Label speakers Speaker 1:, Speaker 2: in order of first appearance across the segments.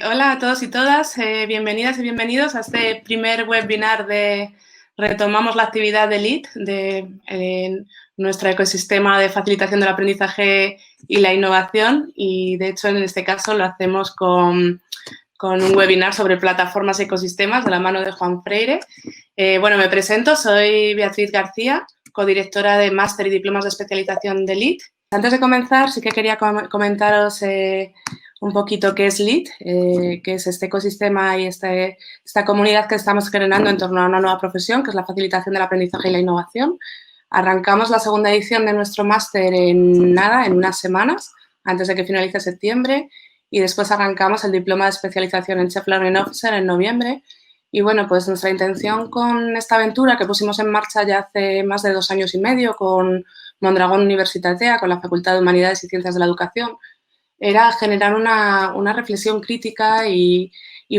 Speaker 1: Hola a todos y todas, bienvenidas y bienvenidos a este primer webinar de Retomamos la actividad de LEAD, de nuestro ecosistema de facilitación del aprendizaje y la innovación. Y, de hecho, en este caso lo hacemos con un webinar sobre plataformas y ecosistemas de la mano de Juan Freire. Bueno, me presento, soy Beatriz García, codirectora de Máster y Diplomas de Especialización de LEAD. Antes de comenzar, sí que quería comentaros un poquito qué es LEAD, qué es este ecosistema y esta comunidad que estamos generando en torno a una nueva profesión, que es la facilitación del aprendizaje y la innovación. Arrancamos la segunda edición de nuestro máster en unas semanas, antes de que finalice septiembre, y después arrancamos el diploma de especialización en Chief Learning Officer en noviembre. Y, bueno, pues nuestra intención con esta aventura que pusimos en marcha ya hace más de 2 años y medio con Mondragón Universitatea, con la Facultad de Humanidades y Ciencias de la Educación, era generar una reflexión crítica y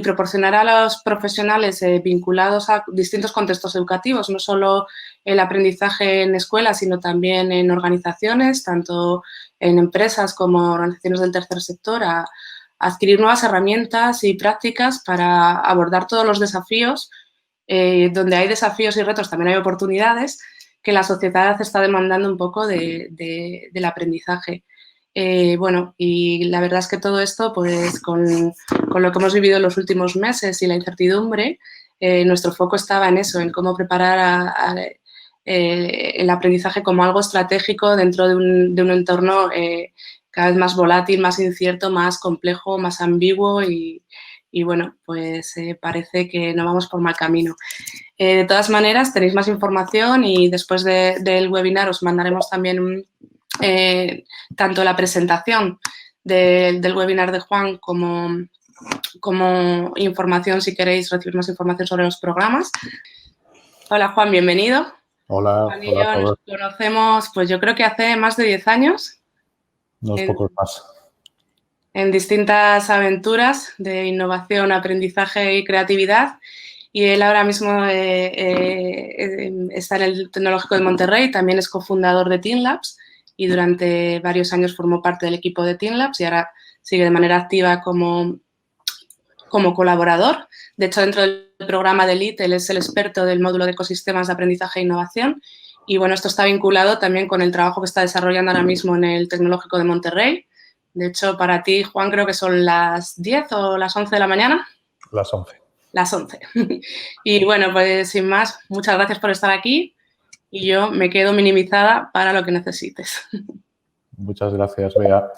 Speaker 1: proporcionar a los profesionales vinculados a distintos contextos educativos, no solo el aprendizaje en escuelas, sino también en organizaciones, tanto en empresas como organizaciones del tercer sector, a adquirir nuevas herramientas y prácticas para abordar todos los desafíos. Donde hay desafíos y retos, también hay oportunidades que la sociedad está demandando un poco del aprendizaje. Bueno, y la verdad es que todo esto, pues con lo que hemos vivido en los últimos meses y la incertidumbre, nuestro foco estaba en eso, en cómo preparar el aprendizaje como algo estratégico dentro de un entorno cada vez más volátil, más incierto, más complejo, más ambiguo y bueno, pues parece que no vamos por mal camino. De todas maneras, tenéis más información y después del webinar os mandaremos también tanto la presentación del webinar de Juan como información, si queréis recibir más información sobre los programas. Hola, Juan, bienvenido.
Speaker 2: Hola,
Speaker 1: Juan y yo nos conocemos, pues yo creo que hace más de 10 años.
Speaker 2: Unos pocos más.
Speaker 1: En distintas aventuras de innovación, aprendizaje y creatividad. Y él ahora mismo está en el Tecnológico de Monterrey, también es cofundador de TeamLabs y durante varios años formó parte del equipo de TeamLabs y ahora sigue de manera activa como colaborador. De hecho, dentro del programa de LEAD, él es el experto del módulo de ecosistemas de aprendizaje e innovación. Y, bueno, esto está vinculado también con el trabajo que está desarrollando ahora mismo en el Tecnológico de Monterrey. De hecho, para ti, Juan, creo que son las 10 o las 11 de la mañana.
Speaker 2: Las 11.
Speaker 1: Las 11. Y, bueno, pues sin más, muchas gracias por estar aquí y yo me quedo minimizada para lo que necesites.
Speaker 2: Muchas gracias, Bea.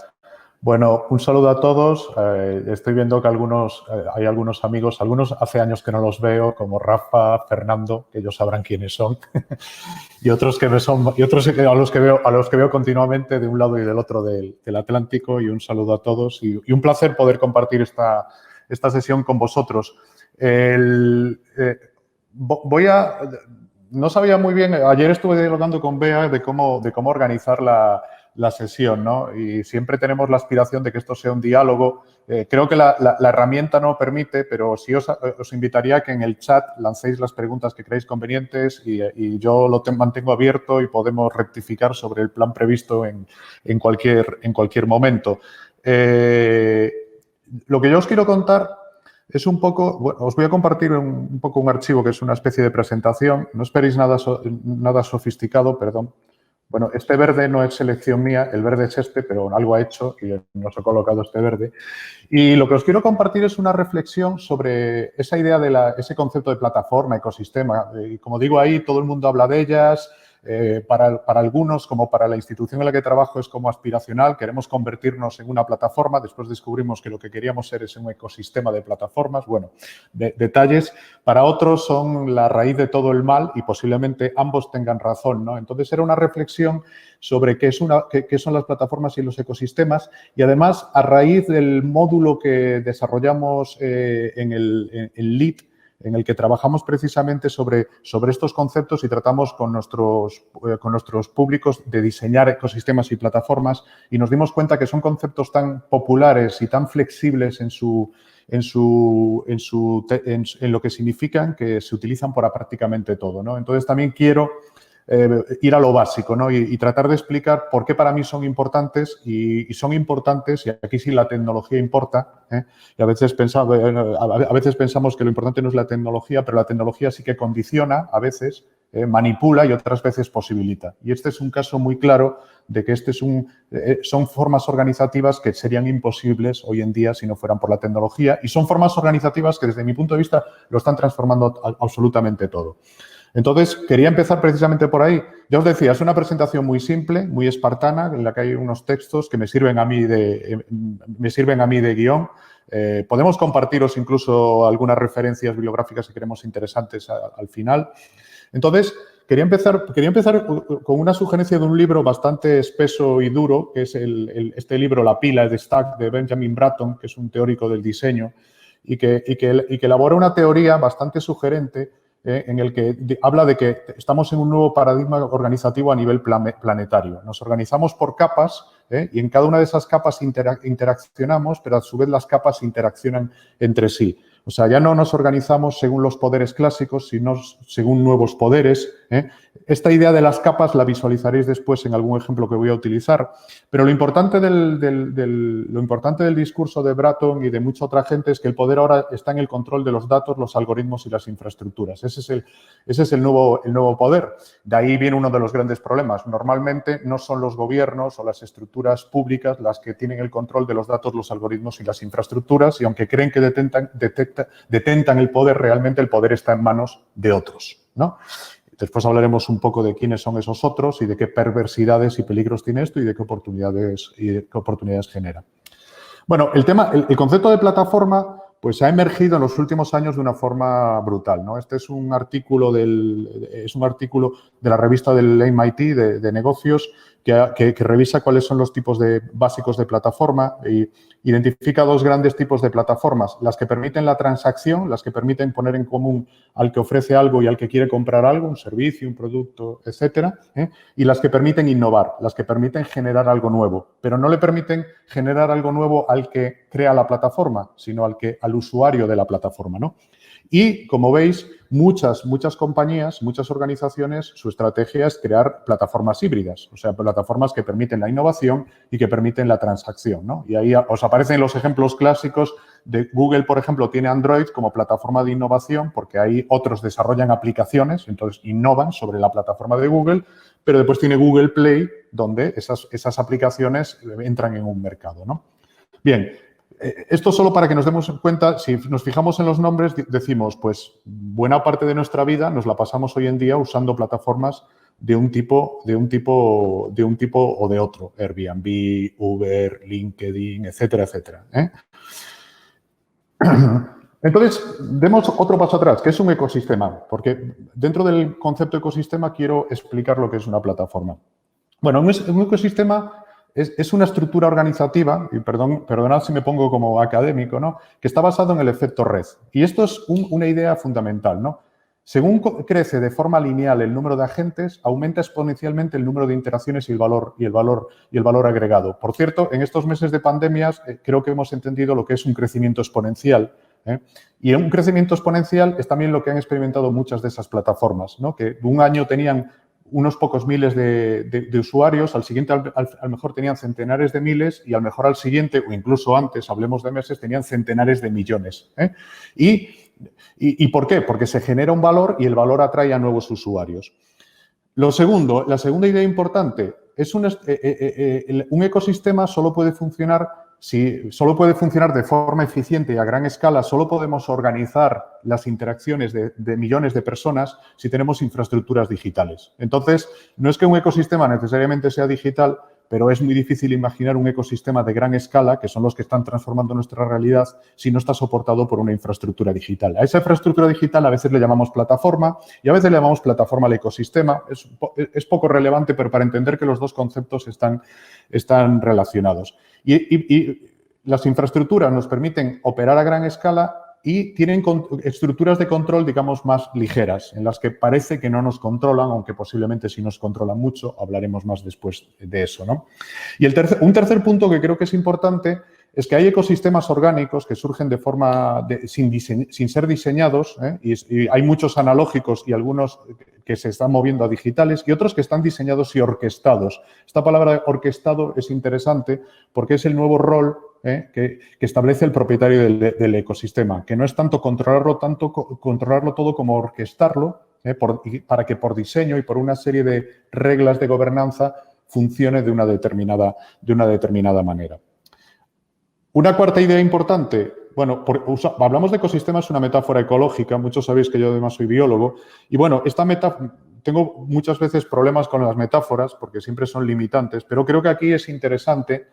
Speaker 2: Bueno, un saludo a todos. Estoy viendo que hay algunos amigos, algunos hace años que no los veo, como Rafa, Fernando, que ellos sabrán quiénes son, y otros a los que veo continuamente de un lado y del otro del Atlántico. Y un saludo a todos y un placer poder compartir esta sesión con vosotros. No sabía muy bien, ayer estuve hablando con Bea de cómo organizar la sesión, ¿no? Y siempre tenemos la aspiración de que esto sea un diálogo. Creo que la herramienta no lo permite, pero sí os invitaría a que en el chat lancéis las preguntas que creáis convenientes y yo lo mantengo abierto y podemos rectificar sobre el plan previsto en cualquier momento. Lo que yo os quiero contar es un poco, bueno, os voy a compartir un poco un archivo que es una especie de presentación. No esperéis nada sofisticado, perdón. Bueno, este verde no es selección mía, el verde es este, pero algo ha hecho y nos he colocado este verde. Y lo que os quiero compartir es una reflexión sobre esa idea de ese concepto de plataforma, ecosistema. Y como digo ahí, todo el mundo habla de ellas. Para algunos, como para la institución en la que trabajo, es como aspiracional. Queremos convertirnos en una plataforma. Después descubrimos que lo que queríamos ser es un ecosistema de plataformas. Bueno, detalles. Para otros son la raíz de todo el mal y posiblemente ambos tengan razón, ¿no? Entonces, era una reflexión sobre qué son las plataformas y los ecosistemas y, además, a raíz del módulo que desarrollamos en LEAD, en el que trabajamos precisamente sobre estos conceptos y tratamos con nuestros públicos de diseñar ecosistemas y plataformas, y nos dimos cuenta que son conceptos tan populares y tan flexibles en lo que significan, que se utilizan para prácticamente todo, ¿no? Entonces, también quiero ir a lo básico, ¿no? Y tratar de explicar por qué para mí son importantes y son importantes, y aquí sí la tecnología importa, y a veces pensamos que lo importante no es la tecnología, pero la tecnología sí que condiciona, a veces, manipula y otras veces posibilita. Y este es un caso muy claro de que son formas organizativas que serían imposibles hoy en día si no fueran por la tecnología, y son formas organizativas que desde mi punto de vista lo están transformando absolutamente todo. Entonces, quería empezar precisamente por ahí. Ya os decía, es una presentación muy simple, muy espartana, en la que hay unos textos que me sirven a mí de guión. Podemos compartiros incluso algunas referencias bibliográficas si queremos interesantes al final. Entonces, quería empezar con una sugerencia de un libro bastante espeso y duro, que es este libro, La pila de Stack, de Benjamin Bratton, que es un teórico del diseño, y que elabora una teoría bastante sugerente en el que habla de que estamos en un nuevo paradigma organizativo a nivel planetario. Nos organizamos por capas y en cada una de esas capas interaccionamos, pero a su vez las capas interaccionan entre sí. O sea, ya no nos organizamos según los poderes clásicos, sino según nuevos poderes. Esta idea de las capas la visualizaréis después en algún ejemplo que voy a utilizar. Pero lo importante del discurso de Bratton y de mucha otra gente es que el poder ahora está en el control de los datos, los algoritmos y las infraestructuras. Ese es el nuevo poder. De ahí viene uno de los grandes problemas. Normalmente no son los gobiernos o las estructuras públicas las que tienen el control de los datos, los algoritmos y las infraestructuras, y aunque creen que detentan el poder, realmente el poder está en manos de otros, ¿no? Después hablaremos un poco de quiénes son esos otros y de qué perversidades y peligros tiene esto y de qué oportunidades genera. Bueno, el concepto de plataforma pues ha emergido en los últimos años de una forma brutal, ¿no? Este es un artículo de la revista del MIT de negocios que revisa cuáles son los tipos básicos de plataforma y identifica dos grandes tipos de plataformas: las que permiten la transacción, las que permiten poner en común al que ofrece algo y al que quiere comprar algo, un servicio, un producto, etcétera, y las que permiten innovar, las que permiten generar algo nuevo, pero no le permiten generar algo nuevo al que crea la plataforma, sino al usuario de la plataforma, ¿no? Y, como veis, muchas compañías, muchas organizaciones, su estrategia es crear plataformas híbridas, o sea, plataformas que permiten la innovación y que permiten la transacción, ¿no? Y ahí os aparecen los ejemplos clásicos de Google, por ejemplo, tiene Android como plataforma de innovación porque ahí otros desarrollan aplicaciones, entonces innovan sobre la plataforma de Google, pero después tiene Google Play, donde esas aplicaciones entran en un mercado, ¿no? Bien. Esto solo para que nos demos cuenta, si nos fijamos en los nombres, decimos, pues buena parte de nuestra vida nos la pasamos hoy en día usando plataformas de un tipo o de otro, Airbnb, Uber, LinkedIn, etcétera, etcétera. Entonces, demos otro paso atrás, que es un ecosistema, porque dentro del concepto de ecosistema quiero explicar lo que es una plataforma. Bueno, un ecosistema es una estructura organizativa, y perdonad si me pongo como académico, ¿no?, que está basado en el efecto red. Y esto es una idea fundamental, ¿no? Según crece de forma lineal el número de agentes, aumenta exponencialmente el número de interacciones y el valor agregado. Por cierto, en estos meses de pandemias creo que hemos entendido lo que es un crecimiento exponencial. Y un crecimiento exponencial es también lo que han experimentado muchas de esas plataformas, ¿no?, que un año tenían unos pocos miles de usuarios, al siguiente a lo mejor tenían centenares de miles y a lo mejor al siguiente, o incluso antes, hablemos de meses, tenían centenares de millones. ¿Y por qué? Porque se genera un valor y el valor atrae a nuevos usuarios. La segunda idea importante es un ecosistema solo puede funcionar de forma eficiente y a gran escala, solo podemos organizar las interacciones de millones de personas si tenemos infraestructuras digitales. Entonces, no es que un ecosistema necesariamente sea digital, pero es muy difícil imaginar un ecosistema de gran escala, que son los que están transformando nuestra realidad, si no está soportado por una infraestructura digital. A esa infraestructura digital a veces le llamamos plataforma y a veces le llamamos plataforma al ecosistema. Es poco relevante, pero para entender que los dos conceptos están relacionados. Y las infraestructuras nos permiten operar a gran escala y tienen estructuras de control, digamos, más ligeras, en las que parece que no nos controlan, aunque posiblemente sí nos controlan mucho. Hablaremos más después de eso, ¿no? Y un tercer punto que creo que es importante es que hay ecosistemas orgánicos que surgen de forma sin ser diseñados, y hay muchos analógicos y algunos que se están moviendo a digitales y otros que están diseñados y orquestados. Esta palabra orquestado es interesante porque es el nuevo rol que establece el propietario del ecosistema, que no es tanto controlarlo todo como orquestarlo para que por diseño y por una serie de reglas de gobernanza funcione de una determinada manera. Una cuarta idea importante, bueno, hablamos de ecosistemas, una metáfora ecológica, muchos sabéis que yo además soy biólogo, y bueno, tengo muchas veces problemas con las metáforas porque siempre son limitantes, pero creo que aquí es interesante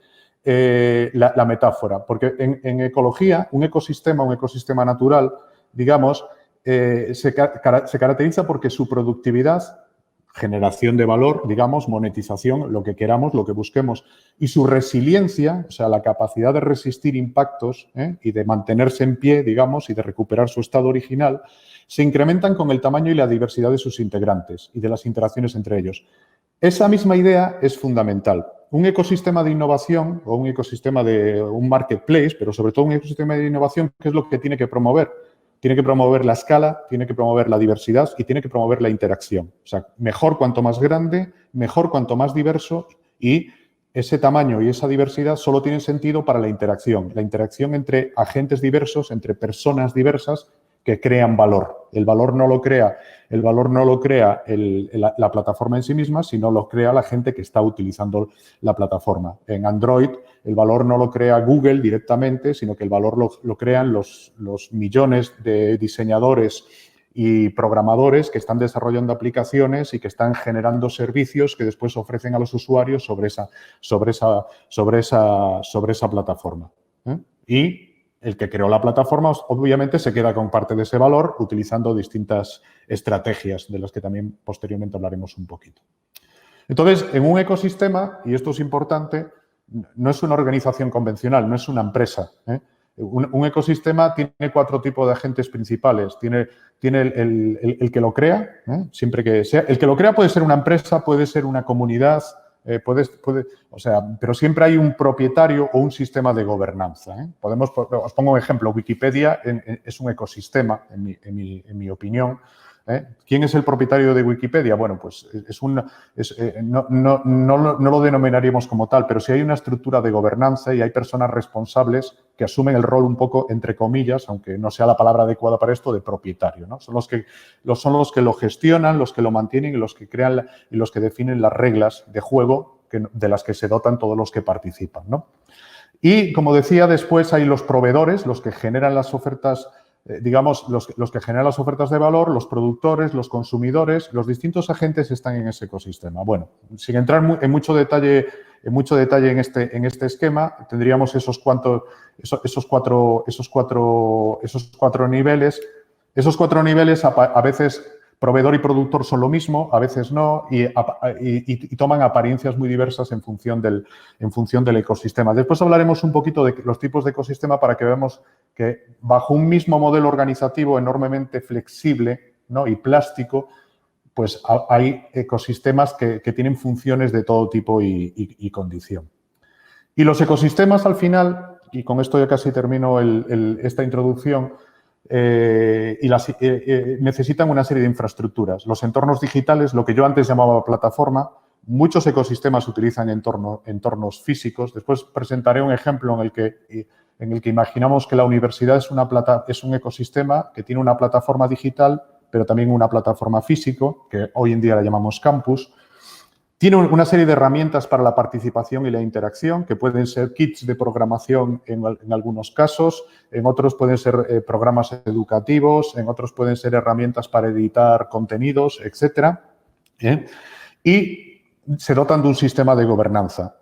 Speaker 2: la metáfora, porque en ecología, un ecosistema natural, digamos, se caracteriza porque su productividad, generación de valor, digamos, monetización, lo que queramos, lo que busquemos, y su resiliencia, o sea, la capacidad de resistir impactos y de mantenerse en pie, digamos, y de recuperar su estado original, se incrementan con el tamaño y la diversidad de sus integrantes y de las interacciones entre ellos. Esa misma idea es fundamental. Un ecosistema de innovación o un ecosistema de un marketplace, pero sobre todo un ecosistema de innovación, ¿qué es lo que tiene que promover? Tiene que promover la escala, tiene que promover la diversidad y tiene que promover la interacción. O sea, mejor cuanto más grande, mejor cuanto más diverso, y ese tamaño y esa diversidad solo tienen sentido para la interacción entre agentes diversos, entre personas diversas que crean valor. El valor no lo crea la plataforma en sí misma, sino lo crea la gente que está utilizando la plataforma. En Android, el valor no lo crea Google directamente, sino que el valor lo crean los millones de diseñadores y programadores que están desarrollando aplicaciones y que están generando servicios que después ofrecen a los usuarios sobre esa plataforma. Y el que creó la plataforma, obviamente, se queda con parte de ese valor utilizando distintas estrategias, de las que también posteriormente hablaremos un poquito. Entonces, en un ecosistema, y esto es importante, no es una organización convencional, no es una empresa. Un ecosistema tiene 4 tipos de agentes principales. Tiene el que lo crea, siempre que sea. El que lo crea puede ser una empresa, puede ser una comunidad, pero siempre hay un propietario o un sistema de gobernanza. Os pongo un ejemplo. Wikipedia es un ecosistema, en mi opinión. ¿Quién es el propietario de Wikipedia? Bueno, pues no lo denominaríamos como tal, pero sí hay una estructura de gobernanza y hay personas responsables que asumen el rol un poco, entre comillas, aunque no sea la palabra adecuada para esto, de propietario, ¿no? Son los que lo gestionan, los que lo mantienen y los que crean y los que definen las reglas de juego de las que se dotan todos los que participan, ¿no? Y, como decía, después hay los proveedores, los que generan las ofertas, digamos, los que generan las ofertas de valor, los productores, los consumidores, los distintos agentes están en ese ecosistema. Bueno, sin entrar en mucho detalle en este esquema, tendríamos esos cuatro niveles. Esos 4 niveles a veces proveedor y productor son lo mismo, a veces no, y toman apariencias muy diversas en función del ecosistema. Después hablaremos un poquito de los tipos de ecosistema para que veamos que bajo un mismo modelo organizativo enormemente flexible, ¿no?, y plástico, pues hay ecosistemas que tienen funciones de todo tipo y condición. Y los ecosistemas, al final, y con esto ya casi termino esta introducción, necesitan una serie de infraestructuras. Los entornos digitales, lo que yo antes llamaba plataforma, muchos ecosistemas utilizan entornos físicos. Después presentaré un ejemplo en el que imaginamos que la universidad es un ecosistema que tiene una plataforma digital, pero también una plataforma físico, que hoy en día la llamamos campus. Tiene una serie de herramientas para la participación y la interacción, que pueden ser kits de programación en algunos casos, en otros pueden ser programas educativos, en otros pueden ser herramientas para editar contenidos, etcétera. Y se dotan de un sistema de gobernanza,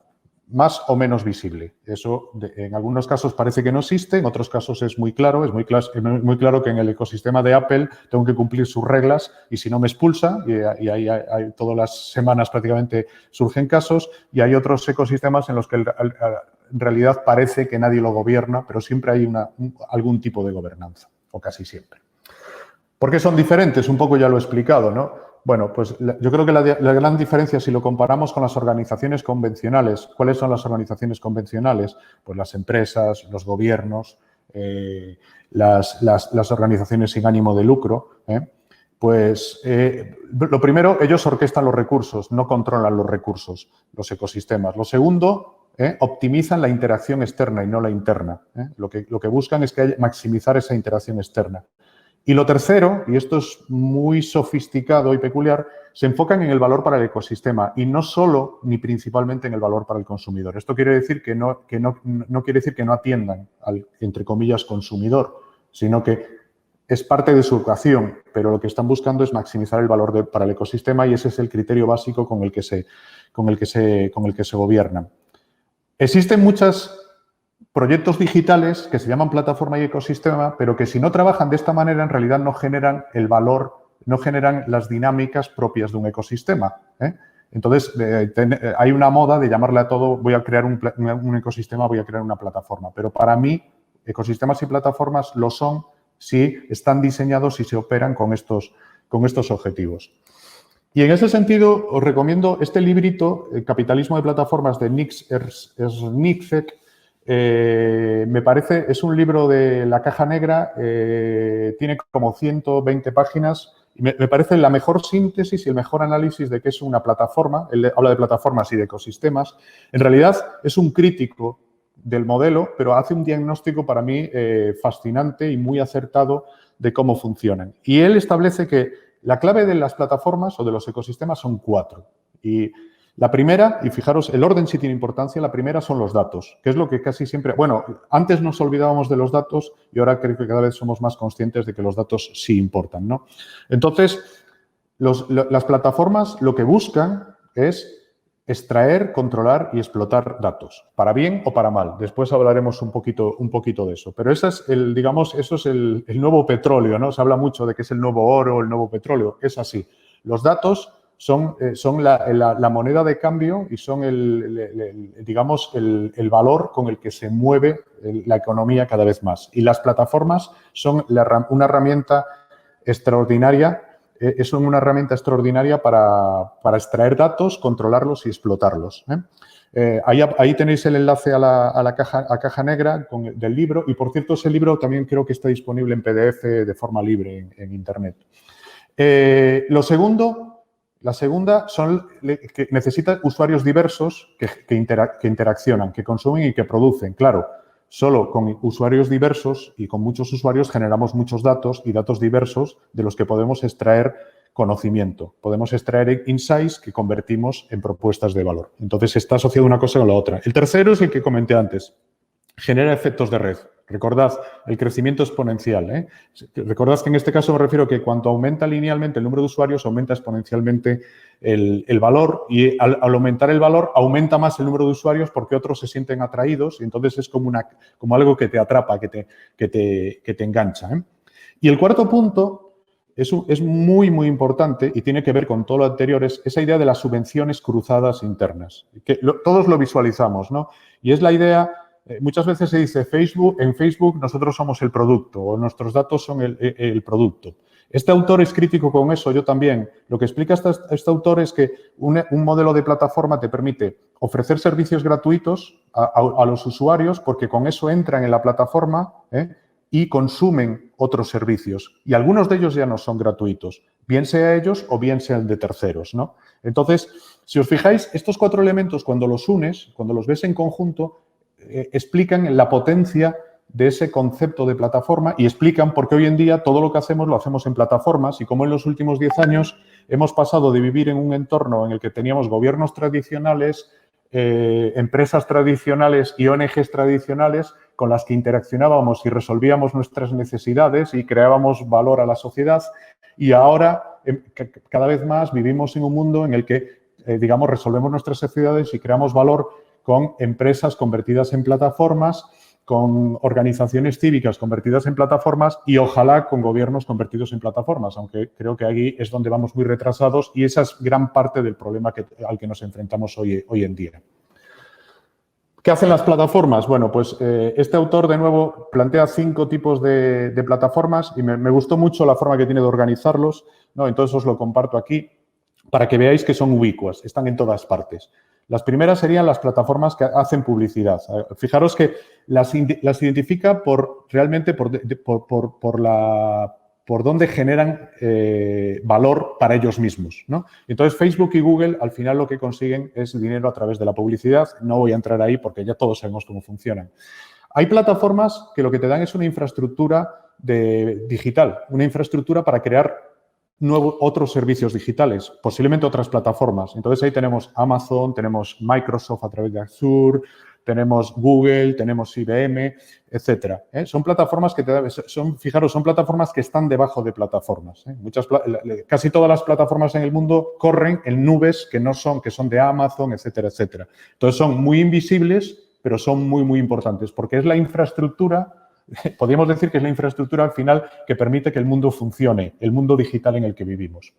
Speaker 2: más o menos visible. Eso en algunos casos parece que no existe, en otros casos es muy claro que en el ecosistema de Apple tengo que cumplir sus reglas y si no me expulsa, y ahí hay todas las semanas prácticamente surgen casos, y hay otros ecosistemas en los que en realidad parece que nadie lo gobierna, pero siempre hay algún tipo de gobernanza, o casi siempre. ¿Por qué son diferentes? Un poco ya lo he explicado, ¿no? Bueno, pues yo creo que la gran diferencia, si lo comparamos con las organizaciones convencionales, ¿cuáles son las organizaciones convencionales? Pues las empresas, los gobiernos, las organizaciones sin ánimo de lucro. Pues lo primero, ellos orquestan los recursos, no controlan los recursos, los ecosistemas. Lo segundo, optimizan la interacción externa y no la interna. Lo que buscan es maximizar esa interacción externa. Y lo tercero, y esto es muy sofisticado y peculiar, se enfocan en el valor para el ecosistema y no solo ni principalmente en el valor para el consumidor. Esto quiere decir que no quiere decir que no atiendan al, entre comillas, consumidor, sino que es parte de su educación, pero lo que están buscando es maximizar el valor para el ecosistema y ese es el criterio básico con el que se gobiernan. Existen muchos proyectos digitales que se llaman plataforma y ecosistema, pero que si no trabajan de esta manera en realidad no generan el valor, no generan las dinámicas propias de un ecosistema. Entonces, hay una moda de llamarle a todo, voy a crear un ecosistema, voy a crear una plataforma. Pero para mí, ecosistemas y plataformas lo son si están diseñados y se operan con estos objetivos. Y en ese sentido, os recomiendo este librito, El capitalismo de plataformas, de Nick Srnicek. Me parece, es un libro de la caja negra, tiene como 120 páginas. Y me parece la mejor síntesis y el mejor análisis de qué es una plataforma. Él habla de plataformas y de ecosistemas. En realidad, es un crítico del modelo, pero hace un diagnóstico para mí fascinante y muy acertado de cómo funcionan. Y él establece que la clave de las plataformas o de los ecosistemas son 4. Y la primera, y fijaros, el orden sí tiene importancia, la primera son los datos, que es lo que casi siempre... Bueno, antes nos olvidábamos de los datos y ahora creo que cada vez somos más conscientes de que los datos sí importan, ¿no? Entonces, las plataformas lo que buscan es extraer, controlar y explotar datos, para bien o para mal. Después hablaremos un poquito de eso. Pero eso es el nuevo petróleo, ¿no? Se habla mucho de que es el nuevo oro, el nuevo petróleo. Es así. Los datos son la moneda de cambio y son el valor con el que se mueve la economía cada vez más. Y las plataformas son una herramienta extraordinaria. Es una herramienta extraordinaria para extraer datos, controlarlos y explotarlos. Ahí tenéis el enlace a caja negra del libro y, por cierto, ese libro también creo que está disponible en PDF de forma libre en Internet. La segunda son que necesita usuarios diversos que interaccionan, que consumen y que producen. Claro, solo con usuarios diversos y con muchos usuarios generamos muchos datos y datos diversos de los que podemos extraer conocimiento. Podemos extraer insights que convertimos en propuestas de valor. Entonces, está asociado una cosa con la otra. El tercero es el que comenté antes. Genera efectos de red. Recordad, el crecimiento exponencial. Recordad que en este caso me refiero a que cuanto aumenta linealmente el número de usuarios, aumenta exponencialmente el valor y al aumentar el valor, aumenta más el número de usuarios porque otros se sienten atraídos y entonces es como algo que te atrapa, que te engancha. Y el cuarto punto es muy, muy importante y tiene que ver con todo lo anterior, es esa idea de las subvenciones cruzadas internas. Que todos lo visualizamos, ¿no? Y es la idea... Muchas veces se dice en Facebook nosotros somos el producto o nuestros datos son el producto. Este autor es crítico con eso, yo también. Lo que explica este autor es que un modelo de plataforma te permite ofrecer servicios gratuitos a los usuarios porque con eso entran en la plataforma y consumen otros servicios. Y algunos de ellos ya no son gratuitos, bien sea ellos o bien sean de terceros, ¿no? Entonces, si os fijáis, estos 4 elementos cuando los unes, cuando los ves en conjunto, explican la potencia de ese concepto de plataforma y explican por qué hoy en día todo lo que hacemos lo hacemos en plataformas y cómo en los últimos 10 años hemos pasado de vivir en un entorno en el que teníamos gobiernos tradicionales, empresas tradicionales y ONGs tradicionales con las que interaccionábamos y resolvíamos nuestras necesidades y creábamos valor a la sociedad y ahora cada vez más vivimos en un mundo en el que, resolvemos nuestras necesidades y creamos valor con empresas convertidas en plataformas, con organizaciones cívicas convertidas en plataformas y ojalá con gobiernos convertidos en plataformas, aunque creo que ahí es donde vamos muy retrasados y esa es gran parte del problema al que nos enfrentamos hoy en día. ¿Qué hacen las plataformas? Bueno, pues este autor, de nuevo, plantea 5 tipos de plataformas y me gustó mucho la forma que tiene de organizarlos, ¿no? Entonces os lo comparto aquí para que veáis que son ubicuas, están en todas partes. Las primeras serían las plataformas que hacen publicidad. Fijaros que las identifica realmente por dónde generan valor para ellos mismos, ¿no? Entonces, Facebook y Google, al final, lo que consiguen es dinero a través de la publicidad. No voy a entrar ahí porque ya todos sabemos cómo funcionan. Hay plataformas que lo que te dan es una infraestructura digital, una infraestructura para crear otros servicios digitales, posiblemente otras plataformas. Entonces, ahí tenemos Amazon, tenemos Microsoft a través de Azure, tenemos Google, tenemos IBM, etcétera. Son plataformas que fijaros, son plataformas que están debajo de plataformas. Casi todas las plataformas en el mundo corren en nubes que son de Amazon, etcétera, etcétera. Entonces, son muy invisibles, pero son muy, muy importantes, porque es la infraestructura. Podríamos decir que es la infraestructura al final que permite que el mundo funcione, el mundo digital en el que vivimos.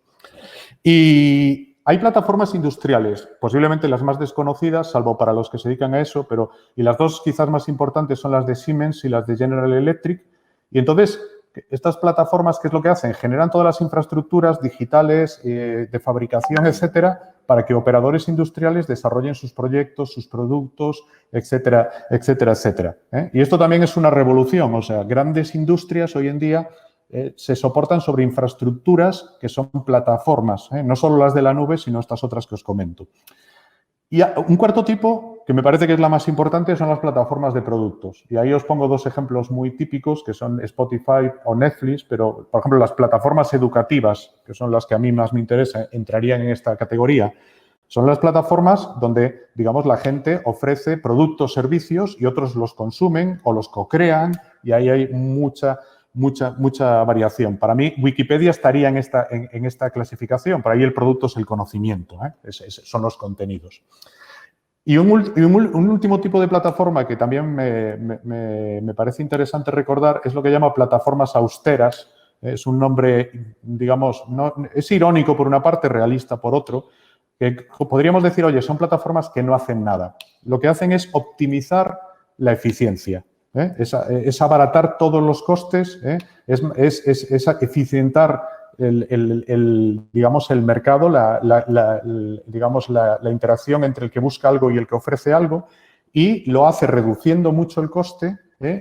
Speaker 2: Y hay plataformas industriales, posiblemente las más desconocidas, salvo para los que se dedican a eso, y las dos quizás más importantes son las de Siemens y las de General Electric. Y entonces, estas plataformas, ¿qué es lo que hacen? Generan todas las infraestructuras digitales de fabricación, etcétera, para que operadores industriales desarrollen sus proyectos, sus productos, etcétera, etcétera, etcétera. Y esto también es una revolución. O sea, grandes industrias hoy en día se soportan sobre infraestructuras que son plataformas, no solo las de la nube, sino estas otras que os comento. Y un cuarto tipo, que me parece que es la más importante, son las plataformas de productos. Y ahí os pongo 2 ejemplos muy típicos, que son Spotify o Netflix, pero, por ejemplo, las plataformas educativas, que son las que a mí más me interesan, entrarían en esta categoría. Son las plataformas donde, digamos, la gente ofrece productos, servicios y otros los consumen o los co-crean, y ahí hay mucha variación. Para mí, Wikipedia estaría en esta clasificación. Para ahí el producto es el conocimiento, son los contenidos. Y un último tipo de plataforma que también me parece interesante recordar es lo que llama plataformas austeras. Es un nombre, digamos, es irónico por una parte, realista por otro, que podríamos decir, oye, son plataformas que no hacen nada. Lo que hacen es optimizar la eficiencia. Es abaratar todos los costes, es eficientar digamos, el mercado, digamos, la interacción entre el que busca algo y el que ofrece algo, y lo hace reduciendo mucho el coste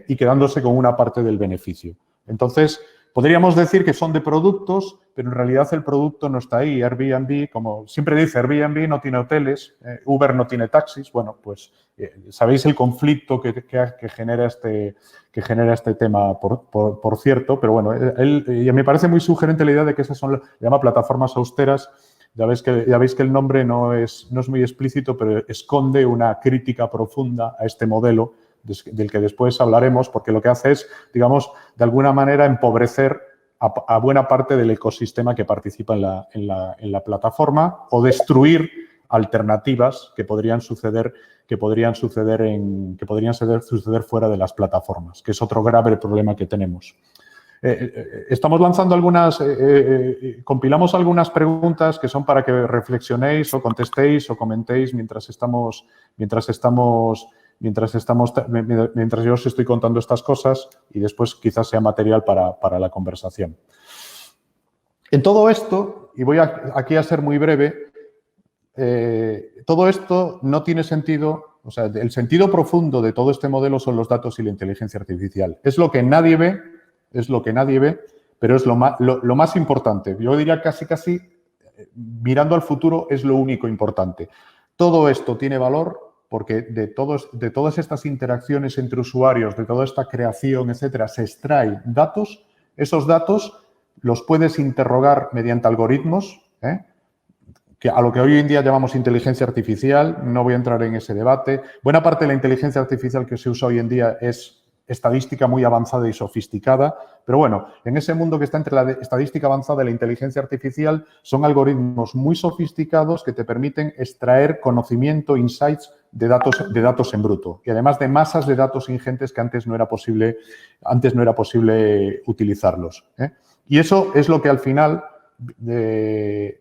Speaker 2: y quedándose con una parte del beneficio. Entonces, podríamos decir que son de productos, pero en realidad el producto no está ahí. Airbnb, como siempre dice, Airbnb no tiene hoteles, Uber no tiene taxis. Bueno, pues sabéis el conflicto que genera este tema, por cierto, pero bueno, y me parece muy sugerente la idea de que esas son, llama plataformas austeras. Ya veis que el nombre no es muy explícito, pero esconde una crítica profunda a este modelo del que después hablaremos, porque lo que hace es, digamos, de alguna manera empobrecer a buena parte del ecosistema que participa en la plataforma o destruir alternativas que podrían suceder fuera de las plataformas, que es otro grave problema que tenemos. Estamos lanzando compilamos algunas preguntas que son para que reflexionéis o contestéis o comentéis mientras yo os estoy contando estas cosas y después quizás sea material para la conversación. En todo esto, y voy aquí a ser muy breve, todo esto no tiene sentido, o sea, el sentido profundo de todo este modelo son los datos y la inteligencia artificial. Es lo que nadie ve, pero es lo más importante. Yo diría casi, mirando al futuro, es lo único importante. Todo esto tiene valor porque de todas estas interacciones entre usuarios, de toda esta creación, etcétera, se extraen datos. Esos datos los puedes interrogar mediante algoritmos, a lo que hoy en día llamamos inteligencia artificial. No voy a entrar en ese debate. Buena parte de la inteligencia artificial que se usa hoy en día es estadística muy avanzada y sofisticada, pero bueno, en ese mundo que está entre la estadística avanzada y la inteligencia artificial son algoritmos muy sofisticados que te permiten extraer conocimiento, insights de datos en bruto y además de masas de datos ingentes que antes no era posible utilizarlos. Y eso es lo que al final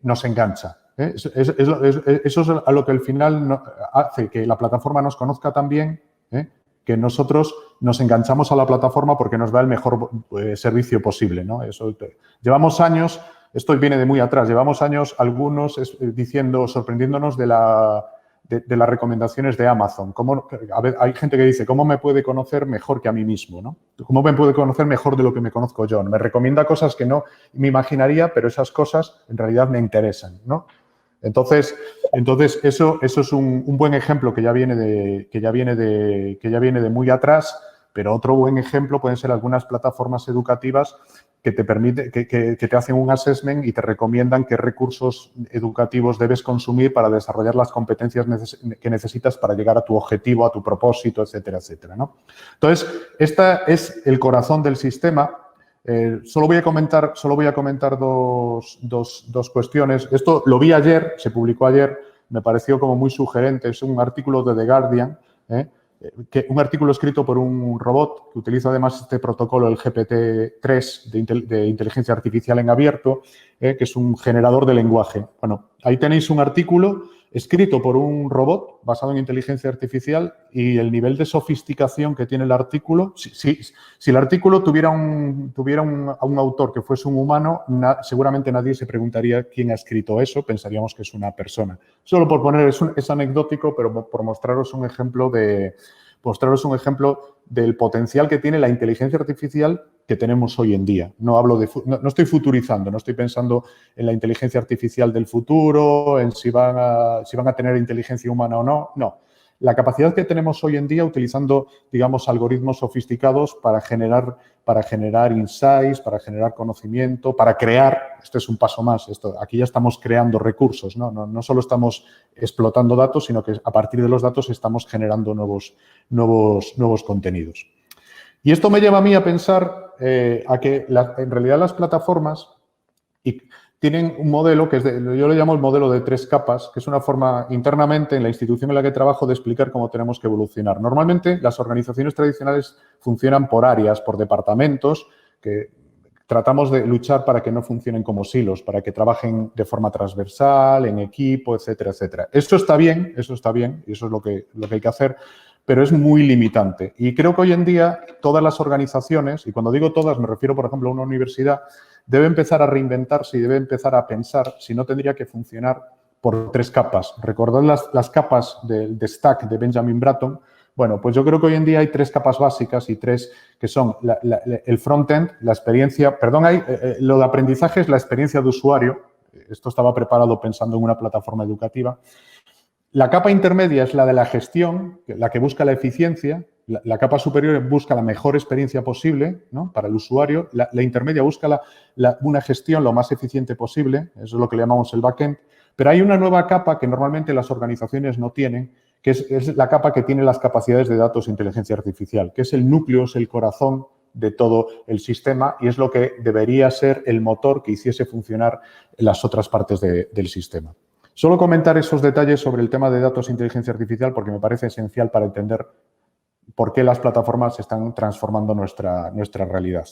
Speaker 2: nos engancha. Eso es a lo que al final hace que la plataforma nos conozca tan bien, que nosotros nos enganchamos a la plataforma porque nos da el mejor servicio posible, ¿no? Llevamos años, esto viene de muy atrás, llevamos años algunos sorprendiéndonos de las recomendaciones de Amazon. Hay gente que dice, ¿cómo me puede conocer mejor que a mí mismo, ¿no? ¿Cómo me puede conocer mejor de lo que me conozco yo? Me recomienda cosas que no me imaginaría, pero esas cosas en realidad me interesan, ¿no? Entonces eso es un buen ejemplo que ya viene de muy atrás, pero otro buen ejemplo pueden ser algunas plataformas educativas que te hacen un assessment y te recomiendan qué recursos educativos debes consumir para desarrollar las competencias que necesitas para llegar a tu objetivo, a tu propósito, etcétera, etcétera, ¿no? Entonces, esta es el corazón del sistema. Solo voy a comentar dos cuestiones. Esto lo vi ayer, se publicó ayer, me pareció como muy sugerente. Es un artículo de The Guardian, un artículo escrito por un robot que utiliza además este protocolo, el GPT-3 de inteligencia artificial en abierto, que es un generador de lenguaje. Bueno, ahí tenéis un artículo escrito por un robot basado en inteligencia artificial y el nivel de sofisticación que tiene el artículo. Si el artículo tuviera a un autor que fuese un humano, seguramente nadie se preguntaría quién ha escrito eso, pensaríamos que es una persona. Solo por poner, es anecdótico, pero por mostraros un ejemplo del potencial que tiene la inteligencia artificial que tenemos hoy en día. No estoy futurizando, no estoy pensando en la inteligencia artificial del futuro, en si van a tener inteligencia humana o no. No. La capacidad que tenemos hoy en día utilizando, digamos, algoritmos sofisticados para generar insights, para generar conocimiento, para crear, esto es un paso más, aquí ya estamos creando recursos, ¿no? No solo estamos explotando datos, sino que a partir de los datos estamos generando nuevos contenidos. Y esto me lleva a mí a pensar a que en realidad las plataformas tienen un modelo que yo lo llamo el modelo de 3 capas, que es una forma internamente en la institución en la que trabajo de explicar cómo tenemos que evolucionar. Normalmente las organizaciones tradicionales funcionan por áreas, por departamentos, que tratamos de luchar para que no funcionen como silos, para que trabajen de forma transversal, en equipo, etcétera, etcétera. Eso está bien, y eso es lo que hay que hacer, pero es muy limitante. Y creo que hoy en día todas las organizaciones, y cuando digo todas me refiero, por ejemplo, a una universidad, debe empezar a reinventarse y debe empezar a pensar si no tendría que funcionar por 3 capas. Recordad las capas de Stack de Benjamin Bratton. Bueno, pues yo creo que hoy en día hay 3 capas básicas y 3 que son el front-end, la experiencia, lo de aprendizaje es la experiencia de usuario. Esto estaba preparado pensando en una plataforma educativa. La capa intermedia es la de la gestión, la que busca la eficiencia. La capa superior busca la mejor experiencia posible, ¿no?, para el usuario. La intermedia busca una gestión lo más eficiente posible. Eso es lo que le llamamos el backend. Pero hay una nueva capa que normalmente las organizaciones no tienen, que es la capa que tiene las capacidades de datos e inteligencia artificial, que es el núcleo, es el corazón de todo el sistema y es lo que debería ser el motor que hiciese funcionar las otras partes del sistema. Solo comentar esos detalles sobre el tema de datos e inteligencia artificial porque me parece esencial para entender por qué las plataformas están transformando nuestra realidad.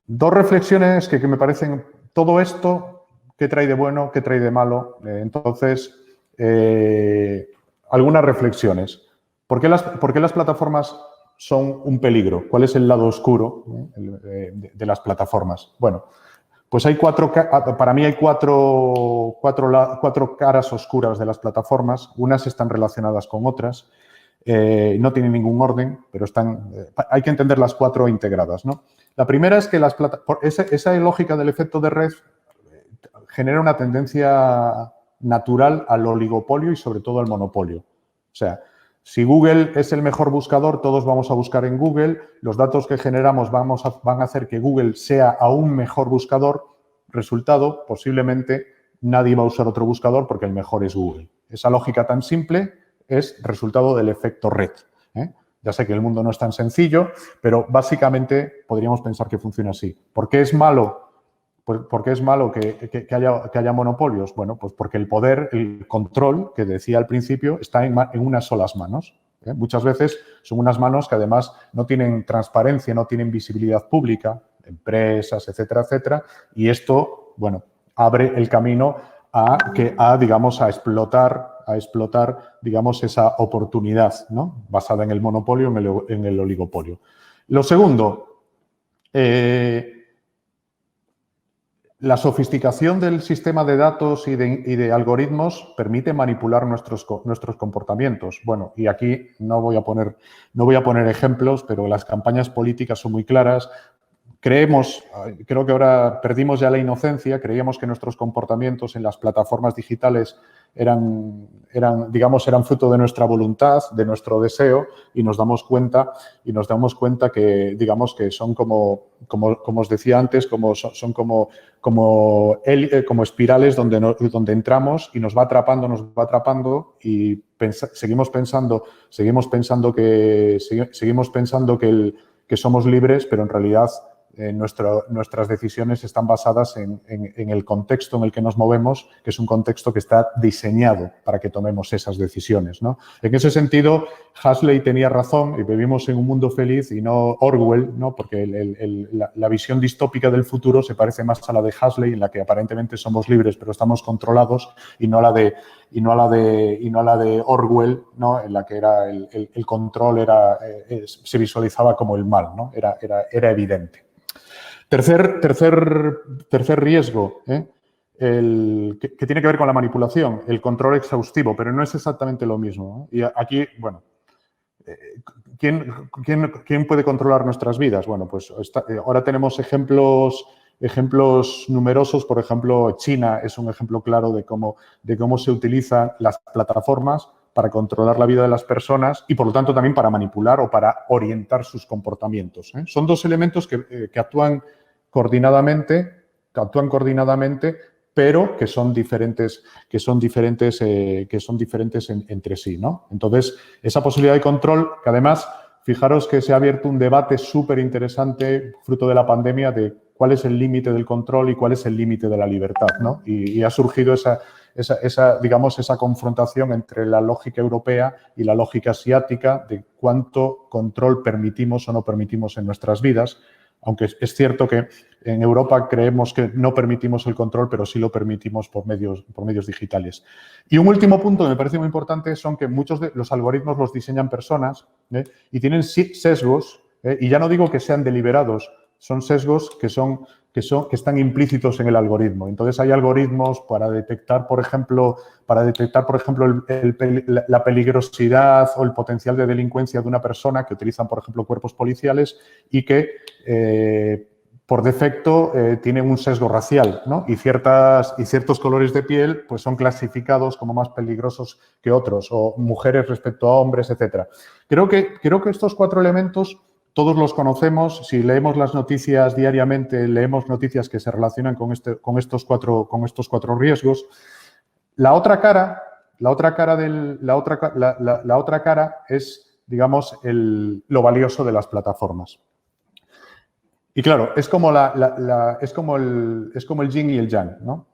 Speaker 2: 2 reflexiones que me parecen todo esto, qué trae de bueno, qué trae de malo. Entonces, algunas reflexiones. ¿Por qué las plataformas son un peligro? ¿Cuál es el lado oscuro de las plataformas? Bueno, pues para mí hay cuatro caras oscuras de las plataformas. Unas están relacionadas con otras. No tienen ningún orden, pero hay que entender las 4 integradas, ¿no? La primera es que esa lógica del efecto de red genera una tendencia natural al oligopolio y sobre todo al monopolio. O sea, si Google es el mejor buscador, todos vamos a buscar en Google, los datos que generamos van a hacer que Google sea aún mejor buscador. Resultado, posiblemente nadie va a usar otro buscador porque el mejor es Google. Esa lógica tan simple es resultado del efecto red. Ya sé que el mundo no es tan sencillo, pero básicamente podríamos pensar que funciona así. ¿Por qué es malo? ¿Por qué es malo que haya monopolios? Bueno, pues porque el poder, el control, que decía al principio, está en unas solas manos. Muchas veces son unas manos que además no tienen transparencia, no tienen visibilidad pública, empresas, etcétera, etcétera, y esto, bueno, abre el camino digamos, a explotar, digamos, esa oportunidad, ¿no? Basada en el monopolio, en el oligopolio. Lo segundo, la sofisticación del sistema de datos y de algoritmos permite manipular nuestros comportamientos. Bueno, y aquí no voy a poner ejemplos, pero las campañas políticas son muy claras. Creo que ahora perdimos ya la inocencia, creíamos que nuestros comportamientos en las plataformas digitales eran fruto de nuestra voluntad, de nuestro deseo, y nos damos cuenta que, digamos, que son como os decía antes, son como espirales donde entramos y nos va atrapando y seguimos pensando que somos libres, pero en realidad nuestras decisiones están basadas en el contexto en el que nos movemos, que es un contexto que está diseñado para que tomemos esas decisiones, ¿no? En ese sentido, Huxley tenía razón y vivimos en un mundo feliz y no Orwell, ¿no? Porque la visión distópica del futuro se parece más a la de Huxley, en la que aparentemente somos libres pero estamos controlados, y no a la de Orwell, ¿no? En la que era el control se visualizaba como el mal, ¿no? Era evidente. Tercer riesgo, que tiene que ver con la manipulación, el control exhaustivo, pero no es exactamente lo mismo, ¿no? Y aquí, bueno, ¿quién puede controlar nuestras vidas? Bueno, pues ahora tenemos ejemplos numerosos. Por ejemplo, China es un ejemplo claro de cómo se utilizan las plataformas para controlar la vida de las personas y, por lo tanto, también para manipular o para orientar sus comportamientos, ¿eh? Son dos elementos que actúan coordinadamente, pero que son diferentes entre sí, ¿no? Entonces, esa posibilidad de control, que además, fijaros que se ha abierto un debate súper interesante, fruto de la pandemia, de cuál es el límite del control y cuál es el límite de la libertad, ¿no? Y ha surgido esa confrontación entre la lógica europea y la lógica asiática de cuánto control permitimos o no permitimos en nuestras vidas, aunque es cierto que en Europa creemos que no permitimos el control, pero sí lo permitimos por medios digitales. Y un último punto que me parece muy importante son que muchos de los algoritmos los diseñan personas, y tienen sesgos, y ya no digo que sean deliberados, son sesgos que están implícitos en el algoritmo. Entonces, hay algoritmos para detectar, por ejemplo, la peligrosidad o el potencial de delincuencia de una persona, que utilizan, por ejemplo, cuerpos policiales y que por defecto tienen un sesgo racial, ¿no? Y ciertos colores de piel pues son clasificados como más peligrosos que otros, o mujeres respecto a hombres, etcétera. Creo que estos cuatro elementos todos los conocemos. Si leemos las noticias diariamente, leemos noticias que se relacionan con estos cuatro riesgos. La otra cara es, digamos, lo valioso de las plataformas. Y claro, es como el yin y el yang, ¿no?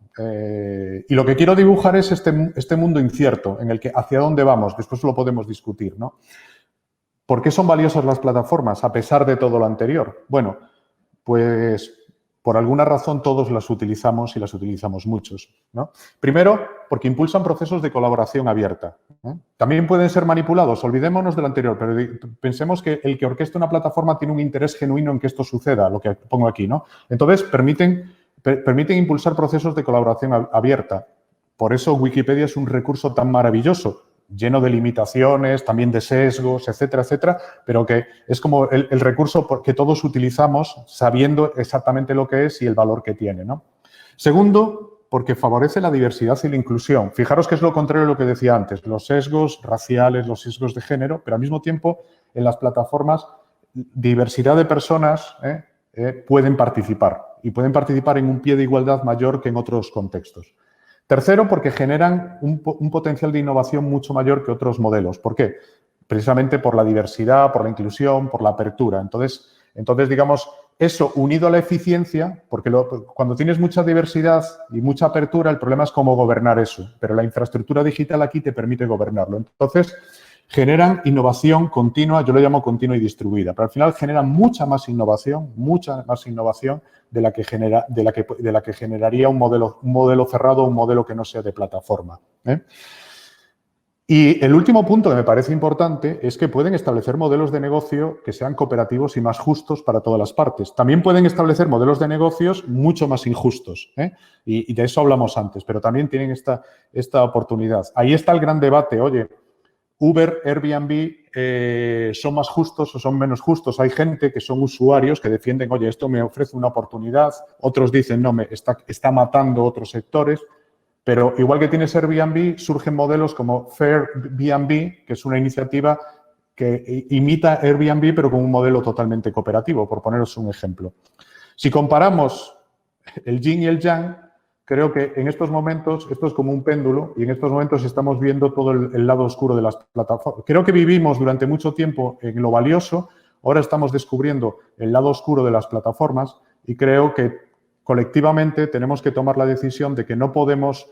Speaker 2: Y lo que quiero dibujar es este mundo incierto en el que hacia dónde vamos. Después lo podemos discutir, ¿no? ¿Por qué son valiosas las plataformas a pesar de todo lo anterior? Bueno, pues por alguna razón todos las utilizamos y las utilizamos muchos, ¿no? Primero, porque impulsan procesos de colaboración abierta, ¿eh? También pueden ser manipulados, olvidémonos de lo anterior, pero pensemos que el que orquesta una plataforma tiene un interés genuino en que esto suceda, lo que pongo aquí, ¿no? Entonces, permiten impulsar procesos de colaboración abierta. Por eso Wikipedia es un recurso tan maravilloso, lleno de limitaciones, también de sesgos, etcétera, etcétera, pero que es como el recurso que todos utilizamos sabiendo exactamente lo que es y el valor que tiene, ¿no? Segundo, porque favorece la diversidad y la inclusión. Fijaros que es lo contrario de lo que decía antes, los sesgos raciales, los sesgos de género, pero al mismo tiempo en las plataformas diversidad de personas pueden participar, y pueden participar en un pie de igualdad mayor que en otros contextos. Tercero, porque generan un potencial de innovación mucho mayor que otros modelos. ¿Por qué? Precisamente por la diversidad, por la inclusión, por la apertura. Entonces, digamos, eso unido a la eficiencia, porque cuando tienes mucha diversidad y mucha apertura, el problema es cómo gobernar eso. Pero la infraestructura digital aquí te permite gobernarlo. Entonces, generan innovación continua, yo lo llamo continua y distribuida, pero al final generan mucha más innovación de la que generaría un modelo cerrado, un modelo que no sea de plataforma. Y el último punto que me parece importante es que pueden establecer modelos de negocio que sean cooperativos y más justos para todas las partes. También pueden establecer modelos de negocios mucho más injustos, y de eso hablamos antes, pero también tienen esta oportunidad. Ahí está el gran debate, oye, Uber, Airbnb, ¿son más justos o son menos justos? Hay gente que son usuarios que defienden, oye, esto me ofrece una oportunidad. Otros dicen, no, está matando otros sectores. Pero igual que tienes Airbnb, surgen modelos como Fairbnb, que es una iniciativa que imita Airbnb, pero con un modelo totalmente cooperativo, por poneros un ejemplo. Si comparamos el yin y el yang, creo que en estos momentos, esto es como un péndulo, y en estos momentos estamos viendo todo el lado oscuro de las plataformas. Creo que vivimos durante mucho tiempo en lo valioso, ahora estamos descubriendo el lado oscuro de las plataformas y creo que colectivamente tenemos que tomar la decisión de que no podemos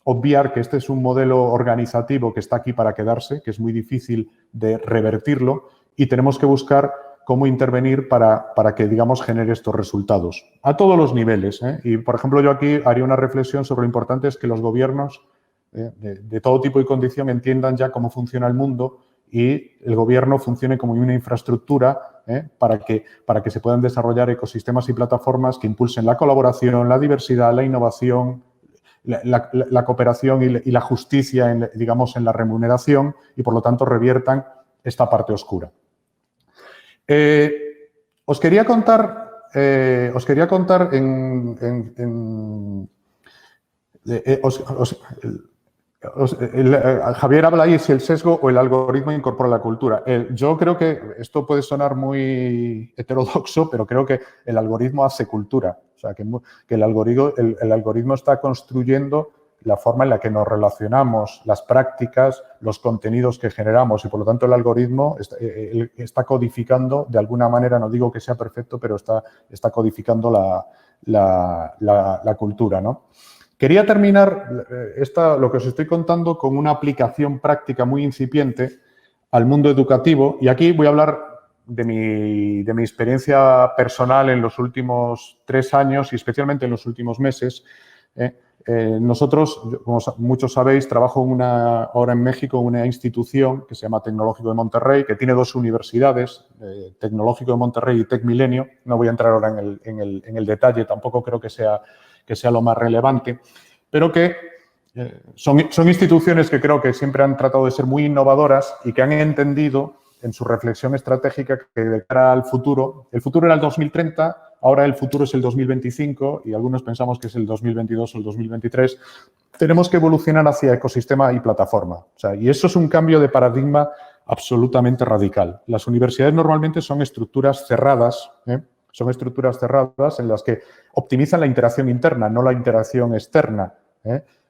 Speaker 2: obviar que este es un modelo organizativo que está aquí para quedarse, que es muy difícil de revertirlo, y tenemos que buscar cómo intervenir para que, digamos, genere estos resultados a todos los niveles. Y, por ejemplo, yo aquí haría una reflexión sobre lo importante es que los gobiernos de todo tipo y condición entiendan ya cómo funciona el mundo y el gobierno funcione como una infraestructura para que se puedan desarrollar ecosistemas y plataformas que impulsen la colaboración, la diversidad, la innovación, la cooperación y la justicia, digamos, en la remuneración y, por lo tanto, reviertan esta parte oscura. Os quería contar Javier habla ahí si el sesgo o el algoritmo incorpora la cultura. Yo creo que esto puede sonar muy heterodoxo, pero creo que el algoritmo hace cultura. O sea, que el algoritmo está construyendo la forma en la que nos relacionamos, las prácticas, los contenidos que generamos y, por lo tanto, el algoritmo está codificando, de alguna manera, no digo que sea perfecto, pero está codificando la cultura, ¿no? Quería terminar lo que os estoy contando con una aplicación práctica muy incipiente al mundo educativo y aquí voy a hablar de mi experiencia personal en los últimos 3 años y especialmente en los últimos meses. Nosotros, como muchos sabéis, trabajo ahora en México en una institución que se llama Tecnológico de Monterrey, que tiene 2 universidades, Tecnológico de Monterrey y Tec Milenio. No voy a entrar ahora en el detalle, tampoco creo que sea lo más relevante, pero que son instituciones que creo que siempre han tratado de ser muy innovadoras y que han entendido en su reflexión estratégica que de cara al futuro, el futuro era el 2030, ahora el futuro es el 2025 y algunos pensamos que es el 2022 o el 2023, tenemos que evolucionar hacia ecosistema y plataforma. O sea, y eso es un cambio de paradigma absolutamente radical. Las universidades normalmente son estructuras cerradas, son estructuras cerradas en las que optimizan la interacción interna, no la interacción externa.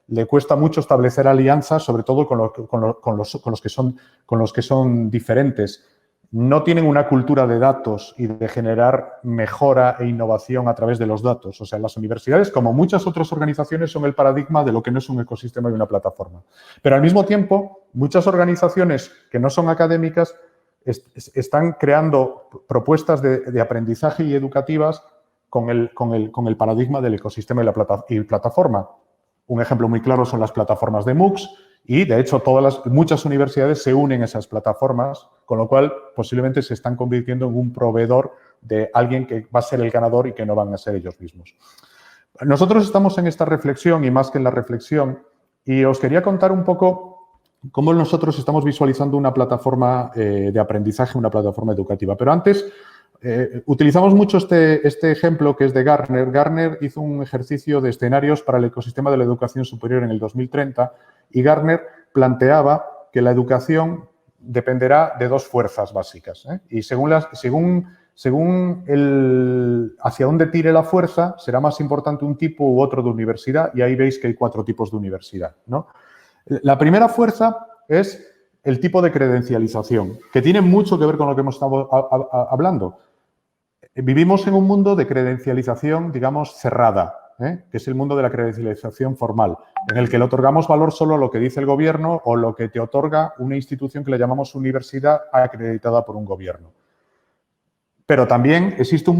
Speaker 2: Le cuesta mucho establecer alianzas, sobre todo con los que son diferentes. No tienen una cultura de datos y de generar mejora e innovación a través de los datos. O sea, las universidades, como muchas otras organizaciones, son el paradigma de lo que no es un ecosistema y una plataforma. Pero al mismo tiempo, muchas organizaciones que no son académicas están creando propuestas de aprendizaje y educativas con el paradigma del ecosistema y plataforma. Un ejemplo muy claro son las plataformas de MOOCs y, de hecho, muchas universidades se unen a esas plataformas, con lo cual posiblemente se están convirtiendo en un proveedor de alguien que va a ser el ganador y que no van a ser ellos mismos. Nosotros estamos en esta reflexión y más que en la reflexión y os quería contar un poco cómo nosotros estamos visualizando una plataforma de aprendizaje, una plataforma educativa. Pero antes, utilizamos mucho este ejemplo que es de Gartner. Gartner hizo un ejercicio de escenarios para el ecosistema de la educación superior en el 2030 y Gartner planteaba que la educación dependerá de 2 fuerzas básicas. Y según hacia dónde tire la fuerza, será más importante un tipo u otro de universidad y ahí veis que hay 4 tipos de universidad, ¿no? La primera fuerza es el tipo de credencialización, que tiene mucho que ver con lo que hemos estado hablando. Vivimos en un mundo de credencialización, digamos, cerrada. que es el mundo de la credencialización formal, en el que le otorgamos valor solo a lo que dice el gobierno o lo que te otorga una institución que le llamamos universidad acreditada por un gobierno. Pero también existe un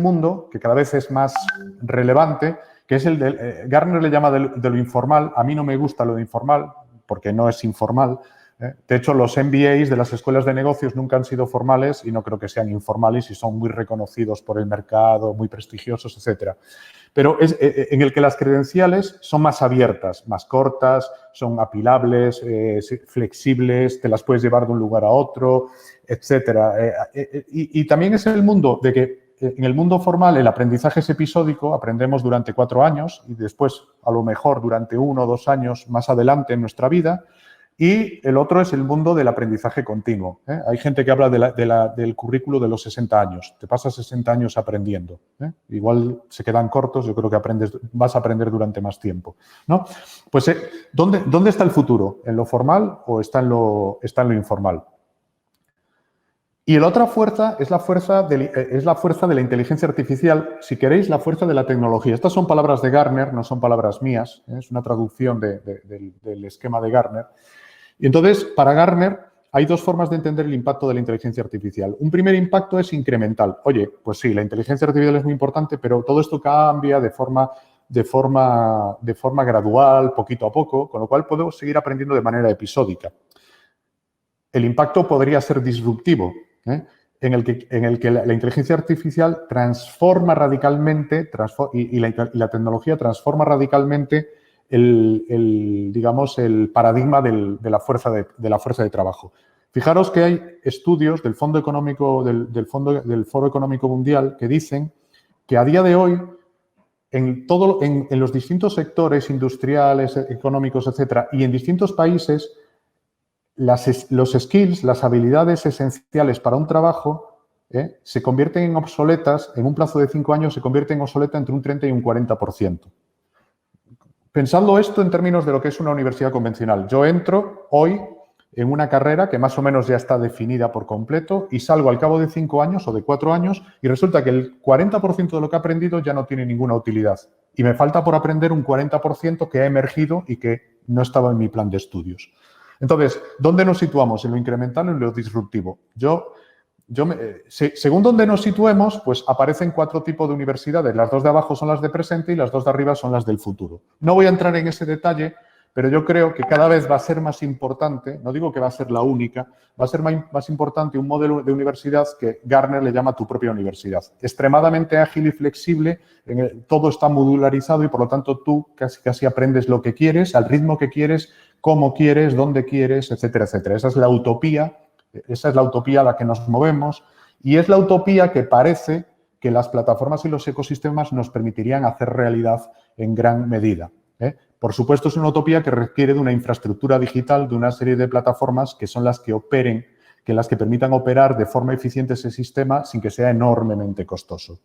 Speaker 2: mundo que cada vez es más relevante, que es el de, Gartner le llama de lo informal. A mí no me gusta lo de informal, porque no es informal. De hecho, los MBAs de las escuelas de negocios nunca han sido formales y no creo que sean informales y son muy reconocidos por el mercado, muy prestigiosos, etcétera. Pero es en el que las credenciales son más abiertas, más cortas, son apilables, flexibles, te las puedes llevar de un lugar a otro, etcétera. Y también es el mundo de que en el mundo formal el aprendizaje es episódico, aprendemos durante 4 años y después a lo mejor durante 1 o 2 años más adelante en nuestra vida. Y el otro es el mundo del aprendizaje continuo. Hay gente que habla del currículo de los 60 años. Te pasas 60 años aprendiendo. Igual se quedan cortos, yo creo que vas a aprender durante más tiempo, ¿no? Pues, ¿dónde está el futuro? ¿En lo formal o está en lo informal? Y la otra fuerza es la fuerza de la inteligencia artificial, si queréis, la fuerza de la tecnología. Estas son palabras de Gartner, no son palabras mías, es una traducción del esquema de Gartner. Y entonces, para Gartner, hay 2 formas de entender el impacto de la inteligencia artificial. Un primer impacto es incremental. Oye, pues sí, la inteligencia artificial es muy importante, pero todo esto cambia de forma gradual, poquito a poco, con lo cual podemos seguir aprendiendo de manera episódica. El impacto podría ser disruptivo, en el que la inteligencia artificial transforma radicalmente y la tecnología transforma radicalmente digamos, el paradigma de la fuerza de trabajo. Fijaros que hay estudios del Foro Económico Mundial que dicen que a día de hoy en los distintos sectores industriales, económicos, etcétera, y en distintos países, los skills, las habilidades esenciales para un trabajo se convierten en obsoletas, en un plazo de 5 años se convierten en obsoletas entre un 30 y un 40%. Pensando esto en términos de lo que es una universidad convencional. Yo entro hoy en una carrera que más o menos ya está definida por completo y salgo al cabo de 5 años o de 4 años y resulta que el 40% de lo que he aprendido ya no tiene ninguna utilidad. Y me falta por aprender un 40% que ha emergido y que no estaba en mi plan de estudios. Entonces, ¿dónde nos situamos? ¿En lo incremental o en lo disruptivo? Según donde nos situemos, pues aparecen 4 tipos de universidades. Las 2 de abajo son las de presente y las 2 de arriba son las del futuro. No voy a entrar en ese detalle, pero yo creo que cada vez va a ser más importante, no digo que va a ser la única, va a ser más importante un modelo de universidad que Gartner le llama tu propia universidad. Extremadamente ágil y flexible, todo está modularizado y por lo tanto tú casi aprendes lo que quieres, al ritmo que quieres, cómo quieres, dónde quieres, etcétera, etcétera. Esa es la utopía a la que nos movemos y es la utopía que parece que las plataformas y los ecosistemas nos permitirían hacer realidad en gran medida. Por supuesto, es una utopía que requiere de una infraestructura digital, de una serie de plataformas que son las que operen, las que permitan operar de forma eficiente ese sistema sin que sea enormemente costoso.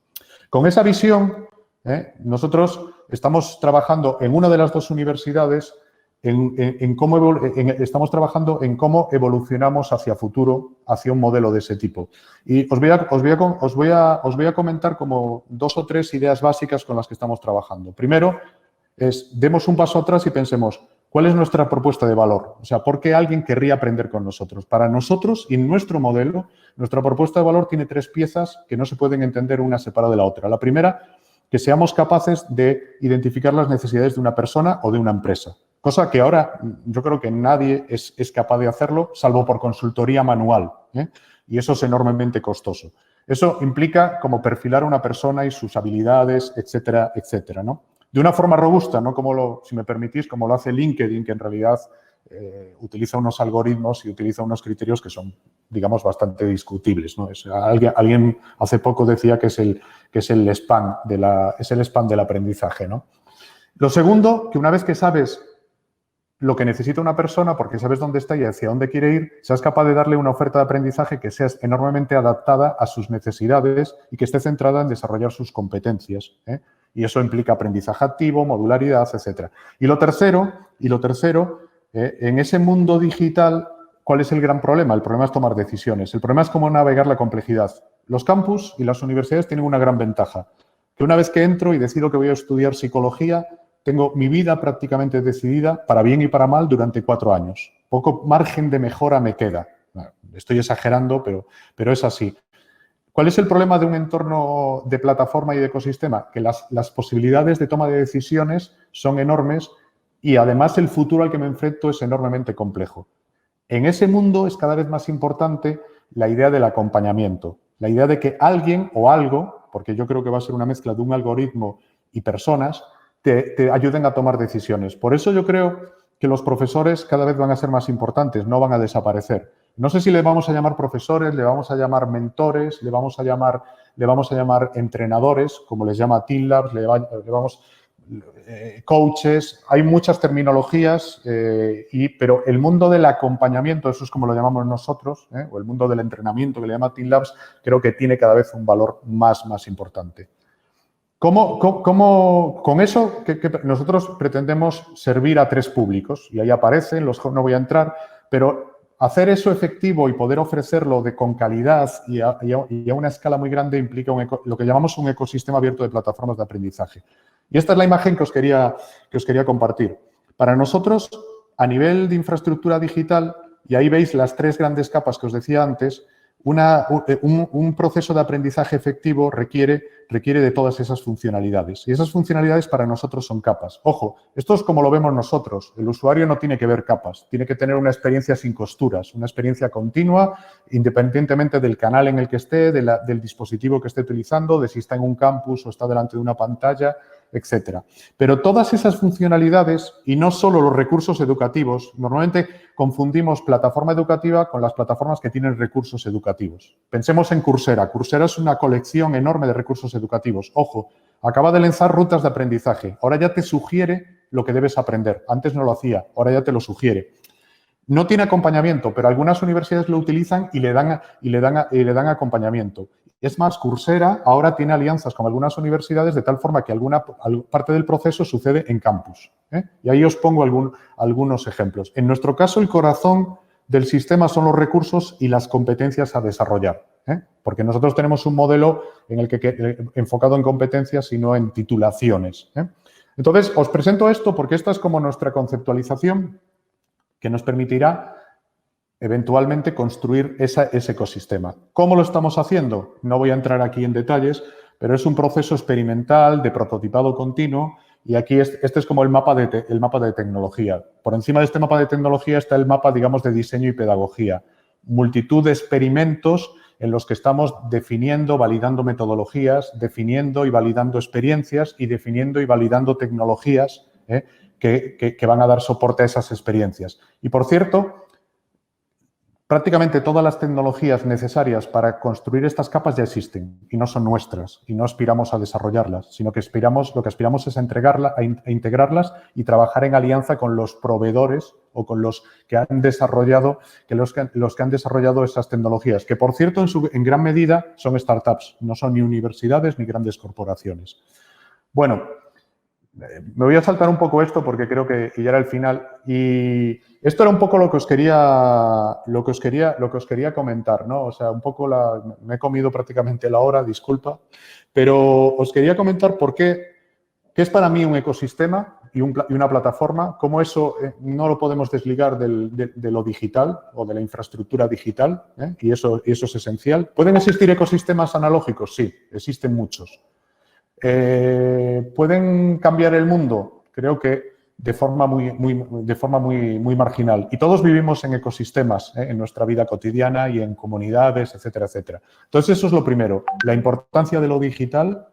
Speaker 2: Con esa visión, nosotros estamos trabajando en una de las 2 universidades estamos trabajando en cómo evolucionamos hacia futuro, hacia un modelo de ese tipo. Y os voy a comentar como 2 o 3 ideas básicas con las que estamos trabajando. Primero, demos un paso atrás y pensemos, ¿cuál es nuestra propuesta de valor? O sea, ¿por qué alguien querría aprender con nosotros? Para nosotros y en nuestro modelo, nuestra propuesta de valor tiene 3 piezas que no se pueden entender una separada de la otra. La primera, que seamos capaces de identificar las necesidades de una persona o de una empresa. Cosa que ahora yo creo que nadie es capaz de hacerlo, salvo por consultoría manual. Y eso es enormemente costoso. Eso implica como perfilar a una persona y sus habilidades, etcétera, etcétera, ¿no? De una forma robusta, no como si me permitís, como lo hace LinkedIn, que en realidad utiliza unos algoritmos y utiliza unos criterios que son, digamos, bastante discutibles, ¿no? Alguien hace poco decía que es el spam del aprendizaje, ¿no? Lo segundo, que una vez que sabes lo que necesita una persona, porque sabes dónde está y hacia dónde quiere ir, seas capaz de darle una oferta de aprendizaje que sea enormemente adaptada a sus necesidades y que esté centrada en desarrollar sus competencias. Y eso implica aprendizaje activo, modularidad, etcétera. Y lo tercero, en ese mundo digital, ¿cuál es el gran problema? El problema es tomar decisiones. El problema es cómo navegar la complejidad. Los campus y las universidades tienen una gran ventaja, que una vez que entro y decido que voy a estudiar psicología, tengo mi vida prácticamente decidida, para bien y para mal, durante 4 años. Poco margen de mejora me queda. Estoy exagerando, pero es así. ¿Cuál es el problema de un entorno de plataforma y de ecosistema? Que las posibilidades de toma de decisiones son enormes y además el futuro al que me enfrento es enormemente complejo. En ese mundo es cada vez más importante la idea del acompañamiento, la idea de que alguien o algo, porque yo creo que va a ser una mezcla de un algoritmo y personas, te ayuden a tomar decisiones. Por eso yo creo que los profesores cada vez van a ser más importantes, no van a desaparecer. No sé si le vamos a llamar profesores, le vamos a llamar mentores, le vamos a llamar entrenadores, como les llama Team Labs, le vamos coaches, hay muchas terminologías, pero el mundo del acompañamiento, eso es como lo llamamos nosotros, o el mundo del entrenamiento que le llama Team Labs, creo que tiene cada vez un valor más importante. Con eso que nosotros pretendemos servir a 3 públicos y ahí aparecen, no voy a entrar, pero hacer eso efectivo y poder ofrecerlo con calidad y a una escala muy grande implica lo que llamamos un ecosistema abierto de plataformas de aprendizaje. Y esta es la imagen que os quería compartir. Para nosotros, a nivel de infraestructura digital, y ahí veis las 3 grandes capas que os decía antes, un proceso de aprendizaje efectivo requiere de todas esas funcionalidades. Y esas funcionalidades para nosotros son capas. Ojo, esto es como lo vemos nosotros. El usuario no tiene que ver capas, tiene que tener una experiencia sin costuras, una experiencia continua, independientemente del canal en el que esté, del dispositivo que esté utilizando, de si está en un campus o está delante de una pantalla, etcétera. Pero todas esas funcionalidades, y no solo los recursos educativos, normalmente confundimos plataforma educativa con las plataformas que tienen recursos educativos. Pensemos en Coursera. Coursera es una colección enorme de recursos educativos. Ojo, acaba de lanzar rutas de aprendizaje. Ahora ya te sugiere lo que debes aprender. Antes no lo hacía, ahora ya te lo sugiere. No tiene acompañamiento, pero algunas universidades lo utilizan y le dan acompañamiento. Es más, Coursera ahora tiene alianzas con algunas universidades de tal forma que alguna parte del proceso sucede en campus. Y ahí os pongo algunos ejemplos. En nuestro caso, el corazón del sistema son los recursos y las competencias a desarrollar. Porque nosotros tenemos un modelo en el que enfocado en competencias y no en titulaciones. Entonces, os presento esto porque esta es como nuestra conceptualización que nos permitirá eventualmente construir ese ecosistema. ¿Cómo lo estamos haciendo? No voy a entrar aquí en detalles, pero es un proceso experimental de prototipado continuo y aquí este es como el mapa de tecnología. Por encima de este mapa de tecnología está el mapa, digamos, de diseño y pedagogía. Multitud de experimentos en los que estamos definiendo, validando metodologías, definiendo y validando experiencias y definiendo y validando tecnologías que van a dar soporte a esas experiencias. Y, por cierto, prácticamente todas las tecnologías necesarias para construir estas capas ya existen y no son nuestras y no aspiramos a desarrollarlas, sino que lo que aspiramos es a integrarlas y trabajar en alianza con los proveedores o con los que han desarrollado, los que han desarrollado esas tecnologías, que por cierto en gran medida son startups, no son ni universidades ni grandes corporaciones. Bueno, me voy a saltar un poco esto porque creo que ya era el final y esto era un poco lo que os quería comentar, ¿no? O sea, un poco me he comido prácticamente la hora, disculpa, pero os quería comentar qué es para mí un ecosistema y una plataforma, cómo eso no lo podemos desligar de lo digital o de la infraestructura digital, y eso es esencial. ¿Pueden existir ecosistemas analógicos? Sí, existen muchos. ¿Pueden cambiar el mundo? Creo que de forma muy marginal. Y todos vivimos en ecosistemas, en nuestra vida cotidiana y en comunidades, etcétera, etcétera. Entonces, eso es lo primero, la importancia de lo digital,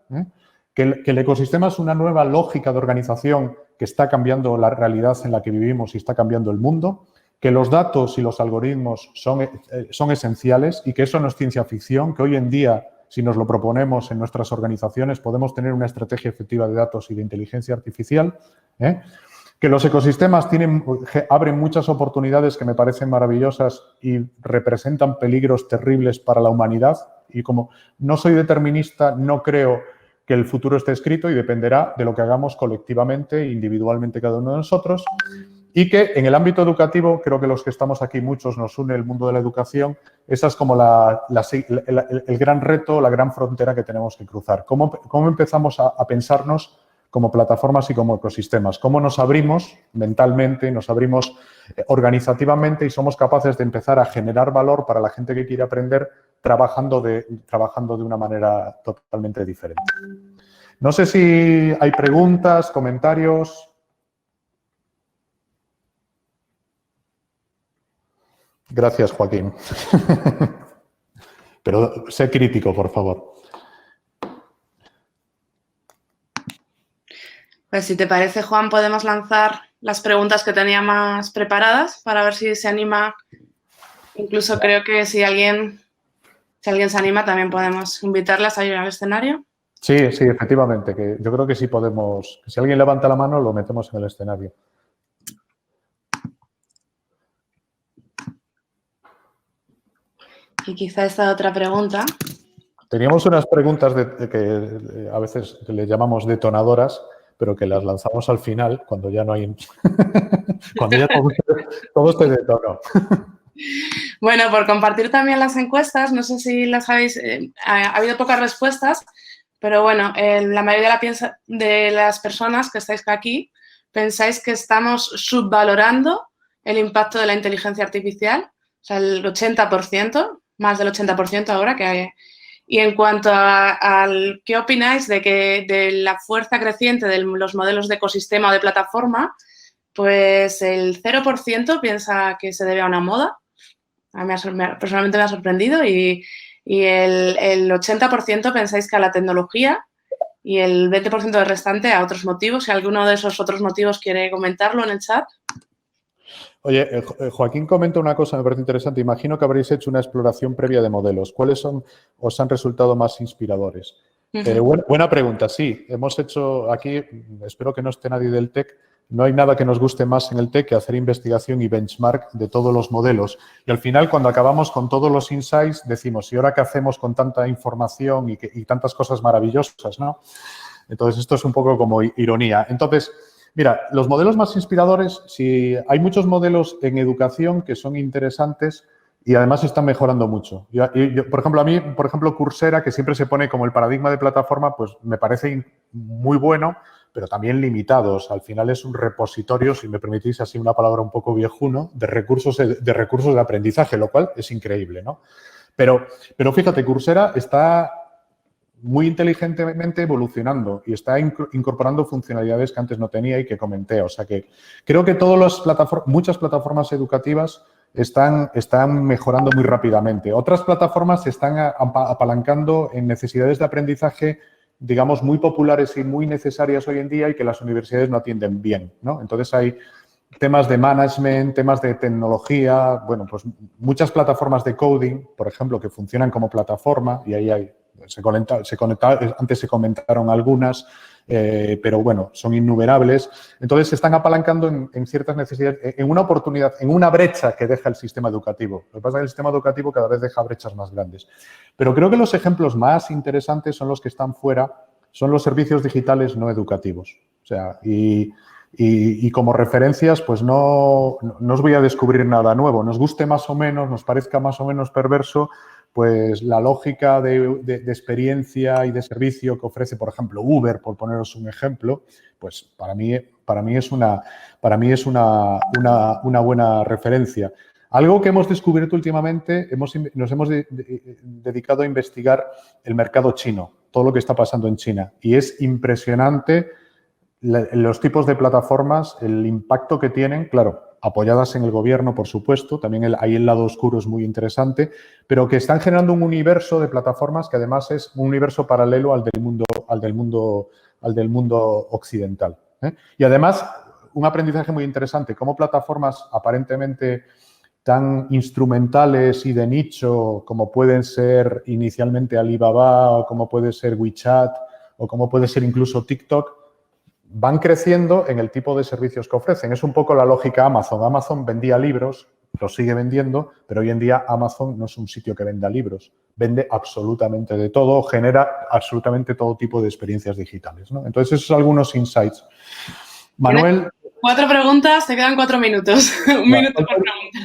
Speaker 2: que el ecosistema es una nueva lógica de organización que está cambiando la realidad en la que vivimos y está cambiando el mundo, que los datos y los algoritmos son esenciales y que eso no es ciencia ficción, que hoy en día, si nos lo proponemos en nuestras organizaciones, podemos tener una estrategia efectiva de datos y de inteligencia artificial, que los ecosistemas abren muchas oportunidades que me parecen maravillosas y representan peligros terribles para la humanidad. Y como no soy determinista, no creo que el futuro esté escrito y dependerá de lo que hagamos colectivamente e individualmente cada uno de nosotros. Y que en el ámbito educativo, creo que los que estamos aquí, muchos nos une el mundo de la educación, esa es como el gran reto, la gran frontera que tenemos que cruzar. ¿Cómo empezamos a pensarnos como plataformas y como ecosistemas? ¿Cómo nos abrimos mentalmente, nos abrimos organizativamente y somos capaces de empezar a generar valor para la gente que quiere aprender trabajando de una manera totalmente diferente? No sé si hay preguntas, comentarios. Gracias, Joaquín. Pero sé crítico, por favor.
Speaker 1: Pues si te parece, Juan, podemos lanzar las preguntas que tenía más preparadas para ver si se anima. Incluso creo que si alguien se anima, también podemos invitarlas a ir al escenario.
Speaker 2: Sí, efectivamente. Que yo creo que sí podemos. Si alguien levanta la mano, lo metemos en el escenario.
Speaker 1: Y quizá esta otra pregunta. Teníamos
Speaker 2: unas preguntas que a veces le llamamos detonadoras, pero que las lanzamos al final, cuando ya no hay... cuando ya todo se detonó.
Speaker 1: Bueno, por compartir también las encuestas, no sé si las habéis... ha habido pocas respuestas, pero bueno, la mayoría de las personas que estáis aquí pensáis que estamos subvalorando el impacto de la inteligencia artificial, o sea, el 80%, más del 80% ahora que hay. Y en cuanto al qué opináis de la fuerza creciente de los modelos de ecosistema o de plataforma, pues el 0% piensa que se debe a una moda. A mí personalmente me ha sorprendido y el 80% pensáis que a la tecnología y el 20% del restante a otros motivos. Si alguno de esos otros motivos quiere comentarlo en el chat.
Speaker 2: Oye, Joaquín comenta una cosa, me parece interesante. Imagino que habréis hecho una exploración previa de modelos. ¿Cuáles os han resultado más inspiradores? Buena pregunta, sí. Hemos hecho aquí, espero que no esté nadie del TEC, no hay nada que nos guste más en el TEC que hacer investigación y benchmark de todos los modelos. Y al final, cuando acabamos con todos los insights, decimos, ¿y ahora qué hacemos con tanta información y tantas cosas maravillosas, ¿no? Entonces, esto es un poco como ironía. Entonces, mira, los modelos más inspiradores, hay muchos modelos en educación que son interesantes y además están mejorando mucho. Por ejemplo, Coursera, que siempre se pone como el paradigma de plataforma, pues me parece muy bueno, pero también limitados. Al final es un repositorio, si me permitís así una palabra un poco viejuno, de recursos de aprendizaje, lo cual es increíble, ¿no? Pero fíjate, Coursera está muy inteligentemente evolucionando y está incorporando funcionalidades que antes no tenía y que comenté. O sea que creo que muchas plataformas educativas están mejorando muy rápidamente. Otras plataformas se están apalancando en necesidades de aprendizaje, digamos, muy populares y muy necesarias hoy en día y que las universidades no atienden bien, ¿no? Entonces hay temas de management, temas de tecnología, bueno, pues muchas plataformas de coding, por ejemplo, que funcionan como plataforma y ahí hay... antes se comentaron algunas, pero bueno, son innumerables. Entonces, se están apalancando en ciertas necesidades, en una oportunidad, en una brecha que deja el sistema educativo. Lo que pasa es que el sistema educativo cada vez deja brechas más grandes. Pero creo que los ejemplos más interesantes son los que están fuera, son los servicios digitales no educativos. O sea, y como referencias, pues no os voy a descubrir nada nuevo. Nos guste más o menos, nos parezca más o menos perverso, pues la lógica de experiencia y de servicio que ofrece, por ejemplo, Uber, por poneros un ejemplo, pues para mí es una buena referencia. Algo que hemos descubierto últimamente, nos hemos dedicado a investigar el mercado chino, todo lo que está pasando en China. Y es impresionante los tipos de plataformas, el impacto que tienen, claro, apoyadas en el gobierno, por supuesto, también ahí el lado oscuro es muy interesante, pero que están generando un universo de plataformas que además es un universo paralelo al del mundo occidental, ¿eh? Y además, un aprendizaje muy interesante, cómo plataformas aparentemente tan instrumentales y de nicho como pueden ser inicialmente Alibaba o como puede ser WeChat o como puede ser incluso TikTok, van creciendo en el tipo de servicios que ofrecen. Es un poco la lógica Amazon. Amazon vendía libros, los sigue vendiendo, pero hoy en día Amazon no es un sitio que venda libros. Vende absolutamente de todo, genera absolutamente todo tipo de experiencias digitales, ¿no? Entonces, esos son algunos insights. Manuel.
Speaker 1: 4 preguntas, te quedan 4 minutos. Un minuto por pregunta.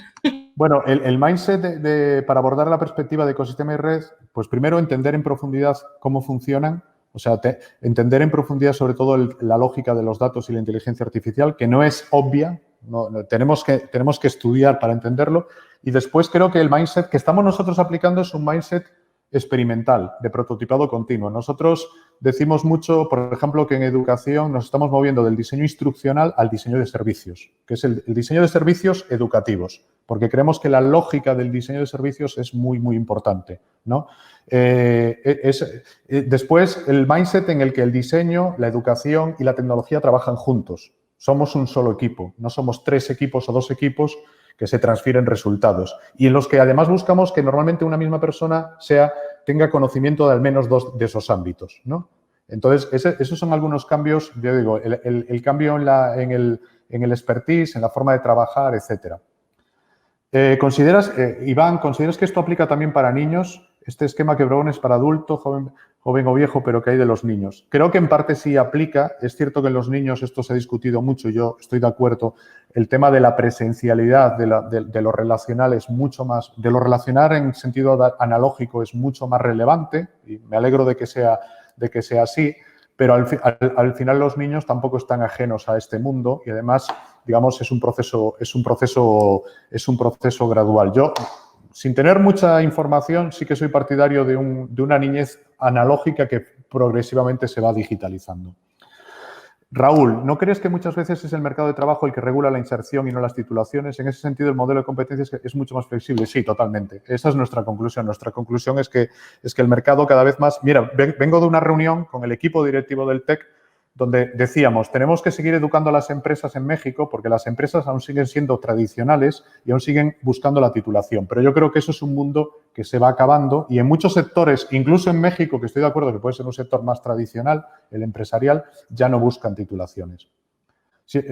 Speaker 2: Bueno, el mindset para abordar la perspectiva de ecosistema y red, pues primero entender en profundidad cómo funcionan, o sea, entender en profundidad sobre todo la lógica de los datos y la inteligencia artificial, que no es obvia, tenemos que estudiar para entenderlo. Y después creo que el mindset que estamos nosotros aplicando es un mindset experimental, de prototipado continuo. Nosotros decimos mucho, por ejemplo, que en educación nos estamos moviendo del diseño instruccional al diseño de servicios, que es el diseño de servicios educativos, porque creemos que la lógica del diseño de servicios es muy, muy importante, ¿no? Después, el mindset en el que el diseño, la educación y la tecnología trabajan juntos. Somos un solo equipo, no somos 3 equipos o 2 equipos que se transfieren resultados y en los que además buscamos que normalmente una misma persona tenga conocimiento de al menos 2 de esos ámbitos, ¿no? Entonces, esos son algunos cambios, yo digo, el cambio en el expertise, en la forma de trabajar, etcétera. Iván, ¿consideras que esto aplica también para niños? Este esquema que propones para adulto, joven o viejo, pero que hay de los niños. Creo que en parte sí aplica. Es cierto que en los niños esto se ha discutido mucho, yo estoy de acuerdo. El tema de la presencialidad, de lo relacional es mucho más, de lo relacional en sentido analógico es mucho más relevante y me alegro de que sea así, pero al final los niños tampoco están ajenos a este mundo y además, digamos, es un proceso gradual. Yo, sin tener mucha información, sí que soy partidario de una niñez analógica que progresivamente se va digitalizando. Raúl, ¿no crees que muchas veces es el mercado de trabajo el que regula la inserción y no las titulaciones? En ese sentido, el modelo de competencias es mucho más flexible. Sí, totalmente. Esa es nuestra conclusión. Nuestra conclusión es que el mercado cada vez más... Mira, vengo de una reunión con el equipo directivo del TEC donde decíamos, tenemos que seguir educando a las empresas en México porque las empresas aún siguen siendo tradicionales y aún siguen buscando la titulación. Pero yo creo que eso es un mundo que se va acabando y en muchos sectores, incluso en México, que estoy de acuerdo que puede ser un sector más tradicional, el empresarial, ya no buscan titulaciones.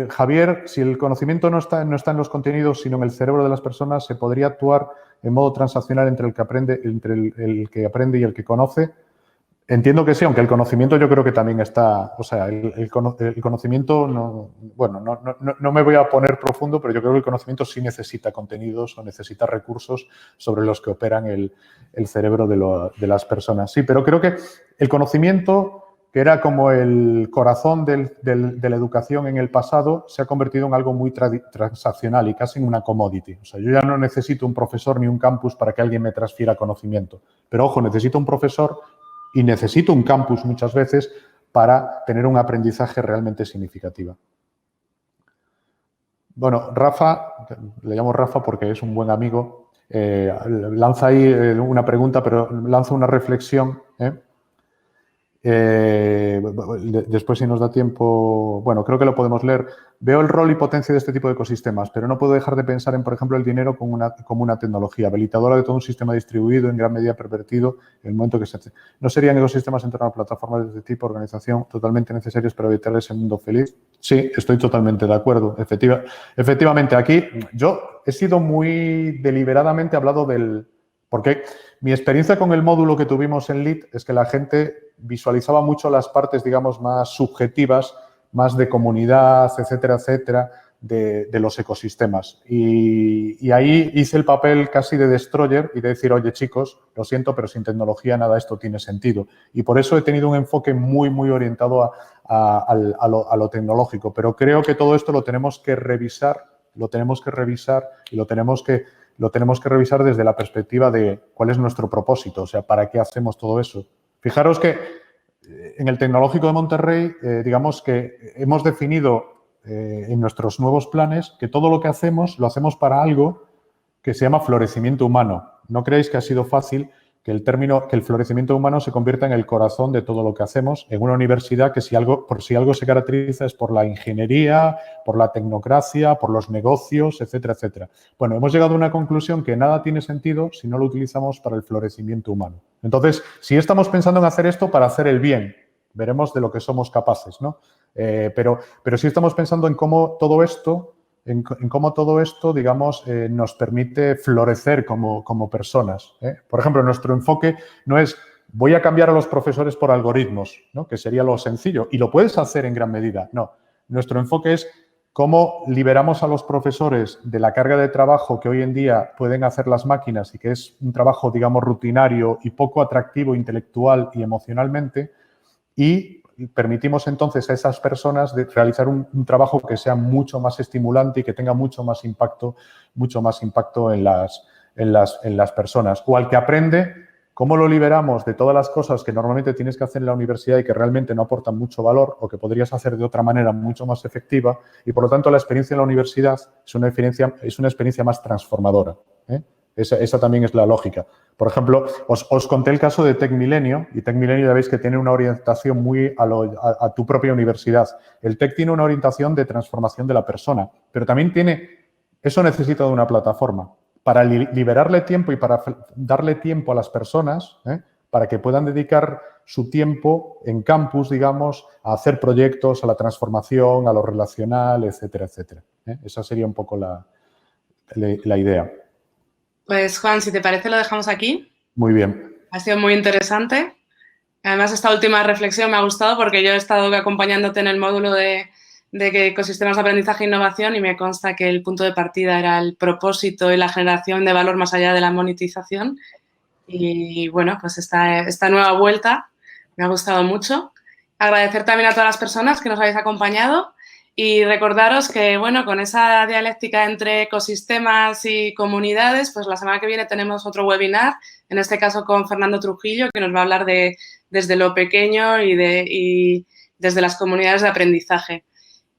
Speaker 2: Javier, si el conocimiento no está en los contenidos, sino en el cerebro de las personas, ¿se podría actuar en modo transaccional entre el que aprende y el que conoce? Entiendo que sí, aunque el conocimiento yo creo que también está, o sea, el conocimiento, no me voy a poner profundo, pero yo creo que el conocimiento sí necesita contenidos o necesita recursos sobre los que operan el cerebro de las personas. Sí, pero creo que el conocimiento, que era como el corazón de la educación en el pasado, se ha convertido en algo muy transaccional y casi en una commodity. O sea, yo ya no necesito un profesor ni un campus para que alguien me transfiera conocimiento. Pero, ojo, necesito un profesor y necesito un campus muchas veces para tener un aprendizaje realmente significativo. Bueno, Rafa, le llamo Rafa porque es un buen amigo, lanza ahí una pregunta, pero lanza una reflexión. Después, si nos da tiempo, bueno, creo que lo podemos leer. Veo el rol y potencia de este tipo de ecosistemas, pero no puedo dejar de pensar en, por ejemplo, el dinero como una tecnología habilitadora de todo un sistema distribuido, en gran medida pervertido, en el momento que se hace. ¿No serían ecosistemas en torno a plataformas de este tipo, organización, totalmente necesarios para evitar ese mundo feliz? Sí, estoy totalmente de acuerdo. Efectivamente, aquí yo he sido muy deliberadamente hablado porque mi experiencia con el módulo que tuvimos en LEAD es que la gente visualizaba mucho las partes, digamos, más subjetivas, más de comunidad, etcétera, etcétera, de los ecosistemas. Y ahí hice el papel casi de destroyer y de decir, oye, chicos, lo siento, pero sin tecnología nada de esto tiene sentido. Y por eso he tenido un enfoque muy, muy orientado a lo tecnológico. Pero creo que todo esto lo tenemos que revisar y lo tenemos que revisar desde la perspectiva de cuál es nuestro propósito, o sea, ¿para qué hacemos todo eso? Fijaros que en el Tecnológico de Monterrey, digamos que hemos definido en nuestros nuevos planes que todo lo que hacemos, lo hacemos para algo que se llama florecimiento humano. No creéis que ha sido fácil que el florecimiento humano se convierta en el corazón de todo lo que hacemos en una universidad que si algo se caracteriza es por la ingeniería, por la tecnocracia, por los negocios, etcétera, etcétera. Bueno, hemos llegado a una conclusión que nada tiene sentido si no lo utilizamos para el florecimiento humano. Entonces, si estamos pensando en hacer esto para hacer el bien, veremos de lo que somos capaces, ¿no? Pero si estamos pensando en cómo todo esto, digamos, nos permite florecer como personas. Por ejemplo, nuestro enfoque no es voy a cambiar a los profesores por algoritmos, ¿no? Que sería lo sencillo, y lo puedes hacer en gran medida. No, nuestro enfoque es cómo liberamos a los profesores de la carga de trabajo que hoy en día pueden hacer las máquinas y que es un trabajo, digamos, rutinario y poco atractivo intelectual y emocionalmente, y permitimos entonces a esas personas de realizar un trabajo que sea mucho más estimulante y que tenga mucho más impacto en las personas. O al que aprende, ¿cómo lo liberamos de todas las cosas que normalmente tienes que hacer en la universidad y que realmente no aportan mucho valor o que podrías hacer de otra manera mucho más efectiva? Y, por lo tanto, la experiencia en la universidad es una experiencia más transformadora, ¿eh? Esa también es la lógica. Por ejemplo, os conté el caso de Tec Milenio, y Tec Milenio ya veis que tiene una orientación muy a tu propia universidad. El Tec tiene una orientación de transformación de la persona, pero también eso necesita de una plataforma para liberarle tiempo y para darle tiempo a las personas, para que puedan dedicar su tiempo en campus, digamos, a hacer proyectos, a la transformación, a lo relacional, etcétera, etcétera. Esa sería un poco la idea.
Speaker 1: Pues, Juan, si te parece, lo dejamos aquí.
Speaker 2: Muy bien.
Speaker 1: Ha sido muy interesante. Además, esta última reflexión me ha gustado porque yo he estado acompañándote en el módulo de ecosistemas de aprendizaje e innovación y me consta que el punto de partida era el propósito y la generación de valor más allá de la monetización. Y, bueno, pues esta nueva vuelta me ha gustado mucho. Agradecer también a todas las personas que nos habéis acompañado y recordaros que, bueno, con esa dialéctica entre ecosistemas y comunidades, pues la semana que viene tenemos otro webinar, en este caso con Fernando Trujillo, que nos va a hablar desde lo pequeño y desde las comunidades de aprendizaje.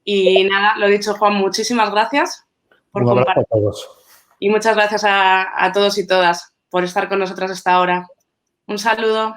Speaker 1: Y nada, lo dicho, Juan, muchísimas gracias por compartir.
Speaker 2: Un abrazo a todos.
Speaker 1: Y muchas gracias a todos y todas por estar con nosotras hasta ahora. Un saludo.